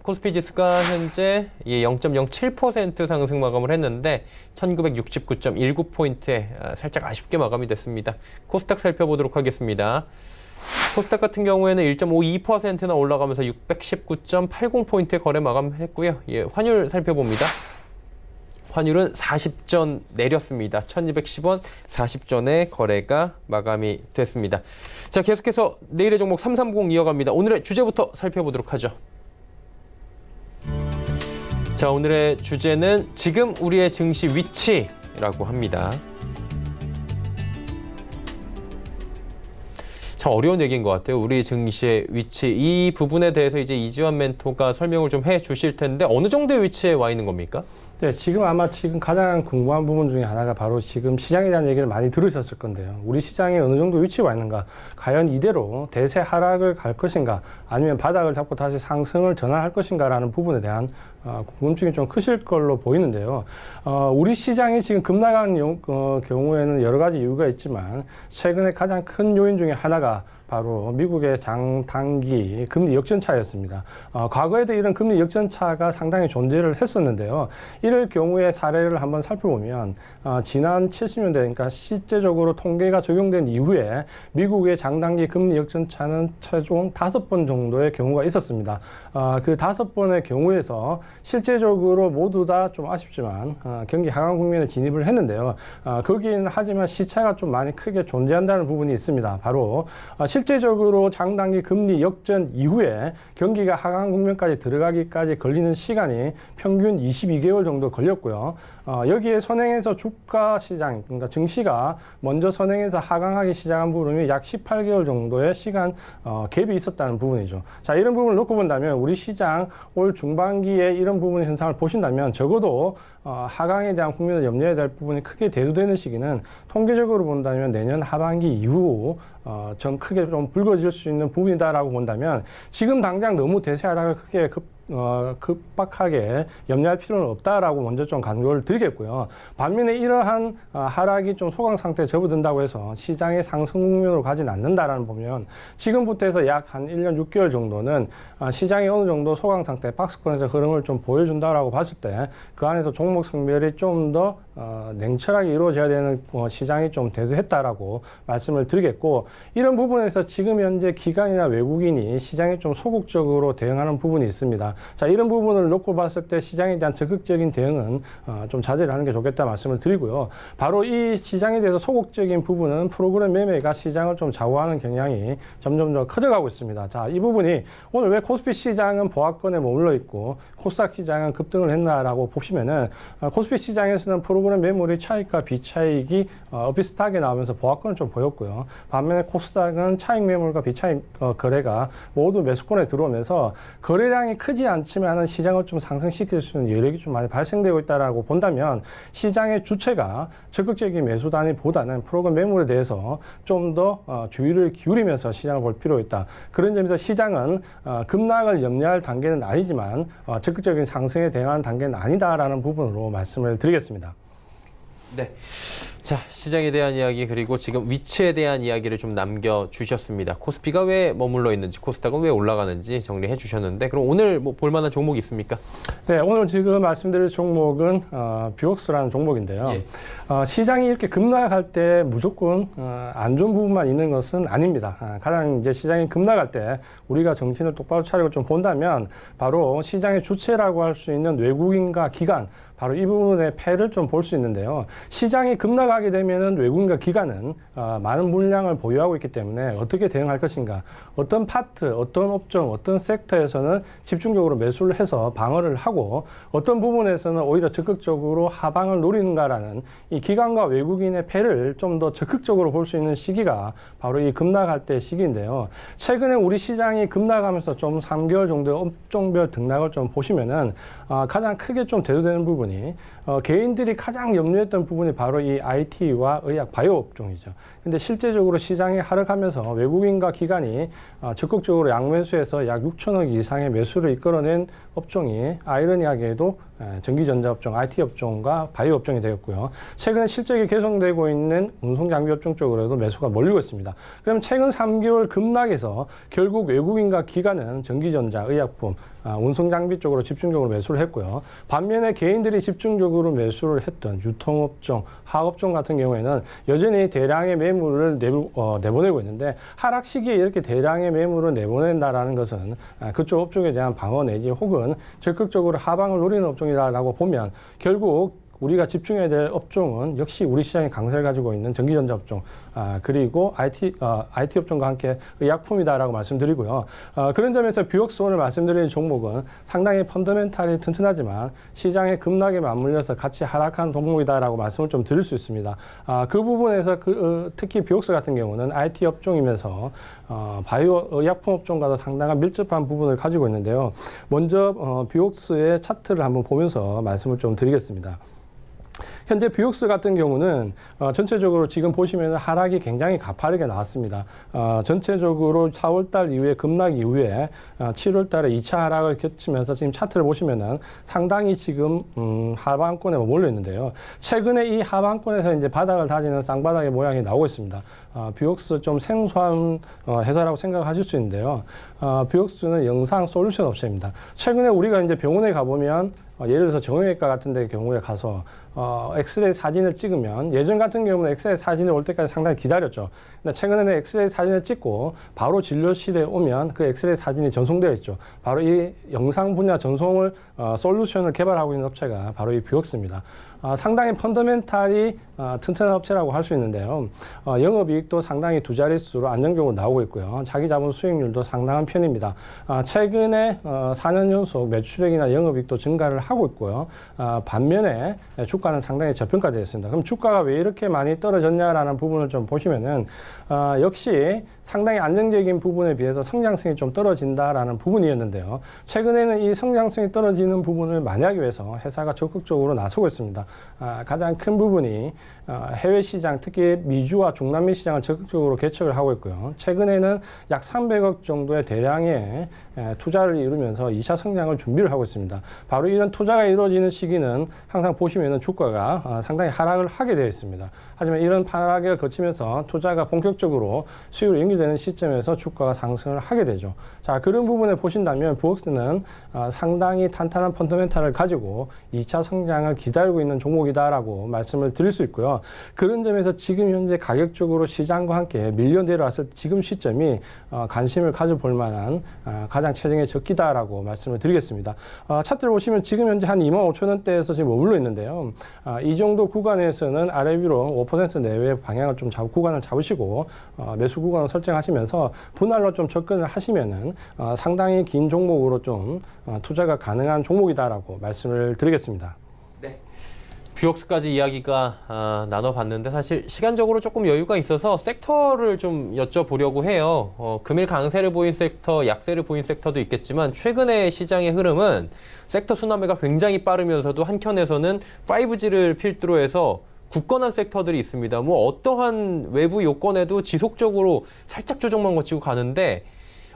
코스피 지수가 현재 0.07% 상승 마감을 했는데 1969.19포인트에 살짝 아쉽게 마감이 됐습니다. 코스닥 살펴보도록 하겠습니다. 코스닥 같은 경우에는 1.52%나 올라가면서 619.80포인트에 거래 마감했고요. 환율 살펴봅니다. 환율은 40전 내렸습니다. 1210원 40전에 거래가 마감이 됐습니다. 자, 계속해서 내일의 종목 330 이어갑니다. 오늘의 주제부터 살펴보도록 하죠. 자, 오늘의 주제는 지금 우리의 증시 위치라고 합니다. 참 어려운 얘기인 것 같아요. 우리 증시의 위치, 이 부분에 대해서 이제 이지환 멘토가 설명을 좀 해 주실 텐데 어느 정도의 위치에 와 있는 겁니까? 네, 지금 가장 궁금한 부분 중에 하나가 바로 지금 시장에 대한 얘기를 많이 들으셨을 건데요. 우리 시장이 어느 정도 위치에 와 있는가? 과연 이대로 대세 하락을 갈 것인가? 아니면 바닥을 잡고 다시 상승을 전환할 것인가라는 부분에 대한 궁금증이 좀 크실 걸로 보이는데요. 우리 시장이 지금 급락한 경우에는 여러 가지 이유가 있지만 최근에 가장 큰 요인 중에 하나가 바로 미국의 장단기 금리 역전차였습니다. 과거에도 이런 금리 역전차가 상당히 존재를 했었는데요. 이럴 경우에 사례를 한번 살펴보면 지난 70년대, 그러니까 실제적으로 통계가 적용된 이후에 미국의 장단기 금리 역전차는 최종 5번 정도의 경우가 있었습니다. 그 5번의 경우에서 실제적으로 모두 다 좀 아쉽지만 경기 하강 국면에 진입을 했는데요. 거기는 하지만 시차가 좀 많이 크게 존재한다는 부분이 있습니다. 바로 실제적으로 장단기 금리 역전 이후에 경기가 하강 국면까지 들어가기까지 걸리는 시간이 평균 22개월 정도 걸렸고요. 여기에 선행해서 주가 시장, 그러니까 증시가 먼저 선행해서 하강하기 시작한 부분이 약 18개월 정도의 시간 갭이 있었다는 부분이죠. 자, 이런 부분을 놓고 본다면 우리 시장 올 중반기에 이런 부분 현상을 보신다면 적어도 하강에 대한 국민을 염려해야 될 부분이 크게 대두되는 시기는 통계적으로 본다면 내년 하반기 이후 좀 크게 좀 불거질 수 있는 부분이다라고 본다면 지금 당장 너무 대세 하락을 크게 급박하게 염려할 필요는 없다라고 먼저 좀 강조를 드리겠고요. 반면에 이러한 하락이 좀 소강 상태에 접어든다고 해서 시장의 상승 국면으로 가진 않는다라는 보면 지금부터 해서 약 한 1년 6개월 정도는 시장이 어느 정도 소강 상태, 박스권에서 흐름을 좀 보여준다라고 봤을 때 그 안에서 종목 성별이 좀 더 냉철하게 이루어져야 되는 시장이 좀 대두했다라고 말씀을 드리겠고, 이런 부분에서 지금 현재 기관이나 외국인이 시장에 좀 소극적으로 대응하는 부분이 있습니다. 자, 이런 부분을 놓고 봤을 때 시장에 대한 적극적인 대응은 좀 자제를 하는 게 좋겠다 말씀을 드리고요. 바로 이 시장에 대해서 소극적인 부분은 프로그램 매매가 시장을 좀 좌우하는 경향이 점점 더 커져가고 있습니다. 자, 이 부분이 오늘 왜 코스피 시장은 보합권에 머물러 있고 코스닥 시장은 급등을 했나라고 보시면은 코스피 시장에서는 프로그램 매물의 차익과 비차익이 비슷하게 나오면서 보합권을 좀 보였고요. 반면에 코스닥은 차익 매물과 비차익 거래가 모두 매수권에 들어오면서 거래량이 크지 않지만 시장을 좀 상승시킬 수 있는 여력이 좀 많이 발생되고 있다라고 본다면 시장의 주체가 적극적인 매수 단위보다는 프로그램 매물에 대해서 좀 더 주의를 기울이면서 시장을 볼 필요가 있다. 그런 점에서 시장은 급락을 염려할 단계는 아니지만 적극적인 상승에 대응하는 단계는 아니다라는 부분으로 말씀을 드리겠습니다. 네. 자, 시장에 대한 이야기 그리고 지금 위치에 대한 이야기를 좀 남겨주셨습니다. 코스피가 왜 머물러 있는지, 코스닥은 왜 올라가는지 정리해 주셨는데, 그럼 오늘 뭐 볼만한 종목 있습니까? 네, 오늘 지금 말씀드릴 종목은 뷰옥스라는 종목인데요. 예. 시장이 이렇게 급락할 때 무조건 안 좋은 부분만 있는 것은 아닙니다. 가장 이제 시장이 급락할 때 우리가 정신을 똑바로 차리고 좀 본다면 바로 시장의 주체라고 할 수 있는 외국인과 기관, 바로 이 부분의 패를 좀 볼 수 있는데요. 시장이 급락하게 되면은 외국인과 기관은 많은 물량을 보유하고 있기 때문에 어떻게 대응할 것인가, 어떤 파트, 어떤 업종, 어떤 섹터에서는 집중적으로 매수를 해서 방어를 하고 어떤 부분에서는 오히려 적극적으로 하방을 노리는가라는 이 기관과 외국인의 패를 좀 더 적극적으로 볼 수 있는 시기가 바로 이 급락할 때 시기인데요. 최근에 우리 시장이 급락하면서 좀 3개월 정도의 업종별 등락을 좀 보시면은 가장 크게 좀 대두되는 부분이 개인들이 가장 염려했던 부분이 바로 이 IT와 의학 바이오 업종이죠. 근데 실제적으로 시장이 하락하면서 외국인과 기관이 적극적으로 양매수해서 약 6천억 이상의 매수를 이끌어낸 업종이 아이러니하게도 전기전자 업종, IT 업종과 바이오 업종이 되었고요. 최근에 실적이 개선되고 있는 운송장비 업종 쪽으로도 매수가 몰리고 있습니다. 그럼 최근 3개월 급락에서 결국 외국인과 기관은 전기전자, 의약품, 운송장비 쪽으로 집중적으로 매수를 했고요. 반면에 개인들이 집중적으로 매수를 했던 유통업종, 화학업종 같은 경우에는 여전히 대량의 매물을 내보내고 있는데, 하락 시기에 이렇게 대량의 매물을 내보낸다라는 것은 그쪽 업종에 대한 방어 내지 혹은 적극적으로 하방을 노리는 업종이라고 보면 결국 우리가 집중해야 될 업종은 역시 우리 시장의 강세를 가지고 있는 전기전자 업종, 그리고 IT 업종과 함께 의약품이다라고 말씀드리고요. 그런 점에서 뷰옥스 오늘 말씀드리는 종목은 상당히 펀더멘탈이 튼튼하지만 시장에 급락에 맞물려서 같이 하락한 종목이다라고 말씀을 좀 드릴 수 있습니다. 그 부분에서 특히 뷰옥스 같은 경우는 IT 업종이면서 바이오 의약품 업종과도 상당한 밀접한 부분을 가지고 있는데요. 먼저 뷰옥스의 차트를 한번 보면서 말씀을 좀 드리겠습니다. 현재 뷰옥스 같은 경우는 전체적으로 지금 보시면 하락이 굉장히 가파르게 나왔습니다. 전체적으로 4월달 이후에 급락 이후에 7월달에 2차 하락을 겪으면서 지금 차트를 보시면은 상당히 지금 하방권에 몰려 있는데요. 최근에 이 하방권에서 이제 바닥을 다지는 쌍바닥의 모양이 나오고 있습니다. 뷰옥스 좀 생소한 회사라고 생각하실 수 있는데요. 뷰옥스는 영상 솔루션 업체입니다. 최근에 우리가 이제 병원에 가보면 예를 들어서 정형외과 같은 데 경우에 가서 엑스레이 사진을 찍으면 예전 같은 경우는 엑스레이 사진이 올 때까지 상당히 기다렸죠. 근데 최근에는 엑스레이 사진을 찍고 바로 진료실에 오면 그 엑스레이 사진이 전송되어 있죠. 바로 이 영상 분야 전송을 솔루션을 개발하고 있는 업체가 바로 이 뷰옥스입니다. 상당히 펀더멘탈이 튼튼한 업체라고 할 수 있는데요. 영업이익도 상당히 두 자릿수로 안정적으로 나오고 있고요. 자기 자본 수익률도 상당한 편입니다. 최근에 4년 연속 매출액이나 영업이익도 증가를 하고 있고요. 반면에 주가는 상당히 저평가되어 있습니다. 그럼 주가가 왜 이렇게 많이 떨어졌냐라는 부분을 좀 보시면은 역시 상당히 안정적인 부분에 비해서 성장성이 좀 떨어진다라는 부분이었는데요. 최근에는 이 성장성이 떨어지는 부분을 만회하기 위해서 회사가 적극적으로 나서고 있습니다. 가장 큰 부분이 해외 시장, 특히 미주와 중남미 시장을 적극적으로 개척을 하고 있고요. 최근에는 약 300억 정도의 대량의 투자를 이루면서 2차 성장을 준비를 하고 있습니다. 바로 이런 투자가 이루어지는 시기는 항상 보시면은 주가가 상당히 하락을 하게 되어 있습니다. 하지만 이런 하락을 거치면서 투자가 본격적으로 수익으로 연결되는 시점에서 주가가 상승을 하게 되죠. 자, 그런 부분을 보신다면 뷰옥스는 상당히 탄탄한 펀더멘탈을 가지고 2차 성장을 기다리고 있는 종목이다라고 말씀을 드릴 수 있고요. 그런 점에서 지금 현재 가격적으로 시장과 함께 밀려 내려왔을 지금 시점이 관심을 가져볼 만한 가장 최정의 적기다라고 말씀을 드리겠습니다. 차트를 보시면 지금 현재 한 25,000원대에서 지금 머물러 있는데요. 이 정도 구간에서는 아래 위로 5% 내외의 방향을 좀 구간을 잡으시고 매수 구간을 설정하시면서 분할로 좀 접근을 하시면은 상당히 긴 종목으로 좀 투자가 가능한 종목이다라고 말씀을 드리겠습니다. 네. 뷰옥스까지 이야기가 나눠봤는데 사실 시간적으로 조금 여유가 있어서 섹터를 좀 여쭤보려고 해요. 금일 강세를 보인 섹터, 약세를 보인 섹터도 있겠지만 최근의 시장의 흐름은 섹터 순환매가 굉장히 빠르면서도 한켠에서는 5G를 필두로 해서 굳건한 섹터들이 있습니다. 뭐 어떠한 외부 요건에도 지속적으로 살짝 조정만 거치고 가는데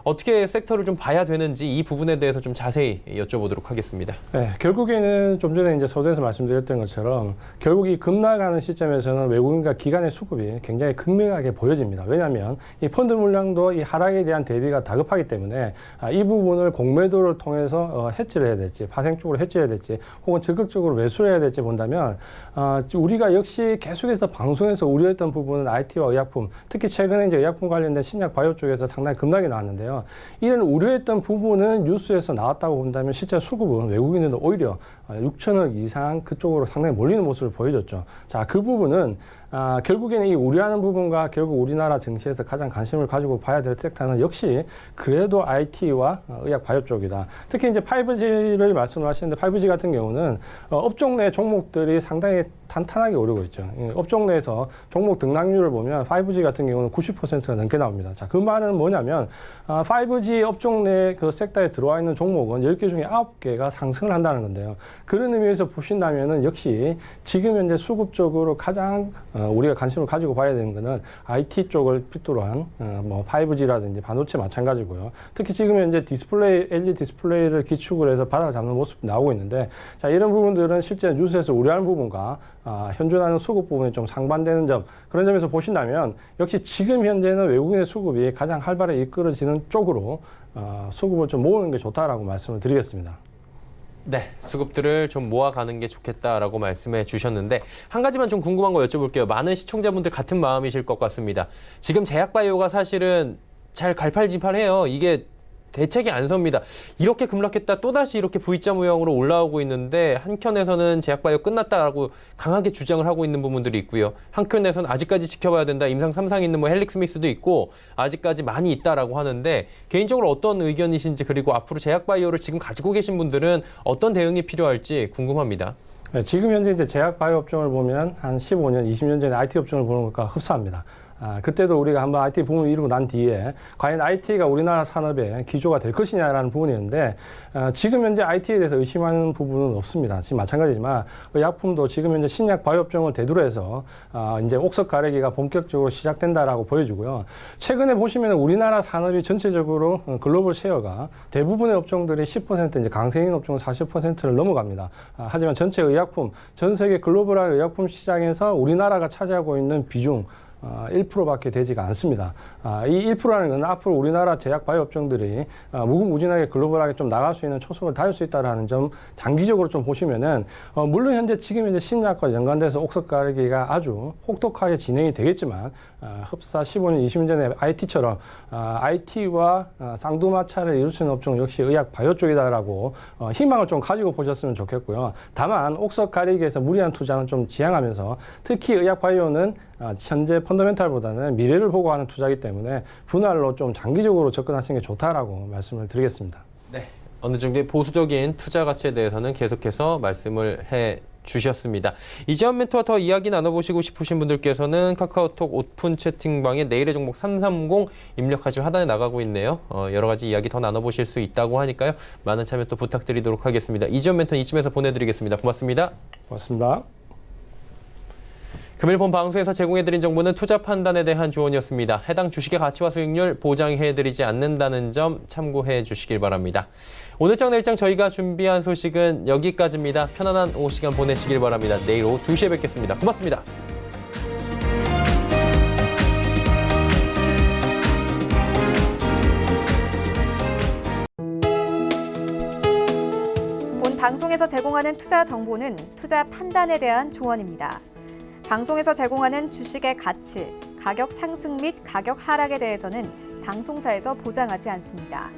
어떻게 섹터를 좀 봐야 되는지 이 부분에 대해서 좀 자세히 여쭤보도록 하겠습니다. 네, 결국에는 좀 전에 이제 서두에서 말씀드렸던 것처럼 결국 이 급락하는 시점에서는 외국인과 기관의 수급이 굉장히 극명하게 보여집니다. 왜냐하면 이 펀드 물량도 이 하락에 대한 대비가 다급하기 때문에 이 부분을 공매도를 통해서 해지를 해야 될지, 파생 쪽으로 해지해야 될지, 혹은 적극적으로 매수를 해야 될지 본다면 우리가 역시 계속해서 방송에서 우려했던 부분은 IT와 의약품, 특히 최근에 이제 의약품 관련된 신약 바이오 쪽에서 상당히 급락이 나왔는데요. 이런 우려했던 부분은 뉴스에서 나왔다고 본다면 실제 수급은 외국인들도 오히려 6천억 이상 그쪽으로 상당히 몰리는 모습을 보여줬죠. 자, 그 부분은 결국에는 이 우려하는 부분과 결국 우리나라 증시에서 가장 관심을 가지고 봐야 될 섹터는 역시 그래도 IT와 의약 바이오 쪽이다. 특히 이제 5G를 말씀하시는데 5G 같은 경우는 업종 내 종목들이 상당히 탄탄하게 오르고 있죠. 업종 내에서 종목 등락률을 보면 5G 같은 경우는 90%가 넘게 나옵니다. 자, 그 말은 뭐냐면 5G 업종 내 그 섹터에 들어와 있는 종목은 10개 중에 9개가 상승을 한다는 건데요. 그런 의미에서 보신다면은 역시 지금 현재 수급적으로 가장 우리가 관심을 가지고 봐야 되는 것은 IT 쪽을 필두로 한 뭐 5G라든지 반도체 마찬가지고요. 특히 지금 현재 디스플레이, LG 디스플레이를 기축을 해서 바닥을 잡는 모습이 나오고 있는데, 자, 이런 부분들은 실제 뉴스에서 우려하는 부분과 현존하는 수급 부분이 좀 상반되는 점, 그런 점에서 보신다면 역시 지금 현재는 외국인의 수급이 가장 활발하게 이끌어지는 쪽으로 수급을 좀 모으는 게 좋다라고 말씀을 드리겠습니다. 네, 수급들을 좀 모아가는 게 좋겠다라고 말씀해 주셨는데 한 가지만 좀 궁금한 거 여쭤볼게요. 많은 시청자분들 같은 마음이실 것 같습니다. 지금 제약바이오가 사실은 잘 갈팔지팔해요. 이게 대책이 안 섭니다. 이렇게 급락했다 또다시 이렇게 V자 모양으로 올라오고 있는데 한켠에서는 제약바이오 끝났다라고 강하게 주장을 하고 있는 부분들이 있고요. 한켠에서는 아직까지 지켜봐야 된다. 임상 3상 있는 뭐 헬릭스미스도 있고 아직까지 많이 있다라고 하는데 개인적으로 어떤 의견이신지 그리고 앞으로 제약바이오를 지금 가지고 계신 분들은 어떤 대응이 필요할지 궁금합니다. 네, 지금 현재 이제 제약바이오 업종을 보면 한 15년, 20년 전에 IT 업종을 보는 것과 흡사합니다. 그때도 우리가 한번 IT 붐을 이루고 난 뒤에 과연 IT가 우리나라 산업의 기조가 될 것이냐라는 부분이었는데 지금 현재 IT에 대해서 의심하는 부분은 없습니다. 지금 마찬가지지만 의약품도 지금 현재 신약 바이오 업종을 대두로 해서 이제 옥석 가래기가 본격적으로 시작된다라고 보여지고요. 최근에 보시면 우리나라 산업이 전체적으로 글로벌 셰어가 대부분의 업종들이 10% 이제 강세인 업종은 40%를 넘어갑니다. 하지만 전체 의약품, 전 세계 글로벌한 의약품 시장에서 우리나라가 차지하고 있는 비중 1%밖에 되지가 않습니다. 이 1%라는 건 앞으로 우리나라 제약 바이오 업종들이 무궁무진하게 글로벌하게 좀 나갈 수 있는 초석을 달릴 수 있다는 점 장기적으로 좀 보시면은 물론 현재 지금 이제 신약과 연관돼서 옥석 가리기가 아주 혹독하게 진행이 되겠지만 흡사 15년, 20년 전에 IT처럼 IT와 쌍두마차를 이룰 수 있는 업종 역시 의약 바이오 쪽이다라고 희망을 좀 가지고 보셨으면 좋겠고요. 다만 옥석 가리기에서 무리한 투자는 좀 지양하면서 특히 의약 바이오는 현재 펀더멘탈보다는 미래를 보고 하는 투자이기 때문에 분할로 좀 장기적으로 접근하시는 게 좋다라고 말씀을 드리겠습니다. 네, 어느 정도의 보수적인 투자 가치에 대해서는 계속해서 말씀을 해 주셨습니다. 이재원 멘토와 더 이야기 나눠보시고 싶으신 분들께서는 카카오톡 오픈 채팅방에 내일의 종목 330 입력하시면 하단에 나가고 있네요. 여러 가지 이야기 더 나눠보실 수 있다고 하니까요. 많은 참여 또 부탁드리도록 하겠습니다. 이재원 멘토는 이쯤에서 보내드리겠습니다. 고맙습니다. 고맙습니다. 금일 본 방송에서 제공해드린 정보는 투자 판단에 대한 조언이었습니다. 해당 주식의 가치와 수익률 보장해드리지 않는다는 점 참고해 주시길 바랍니다. 오늘장 내일장 저희가 준비한 소식은 여기까지입니다. 편안한 오후 시간 보내시길 바랍니다. 내일 오후 2시에 뵙겠습니다. 고맙습니다. 본 방송에서 제공하는 투자 정보는 투자 판단에 대한 조언입니다. 방송에서 제공하는 주식의 가치, 가격 상승 및 가격 하락에 대해서는 방송사에서 보장하지 않습니다.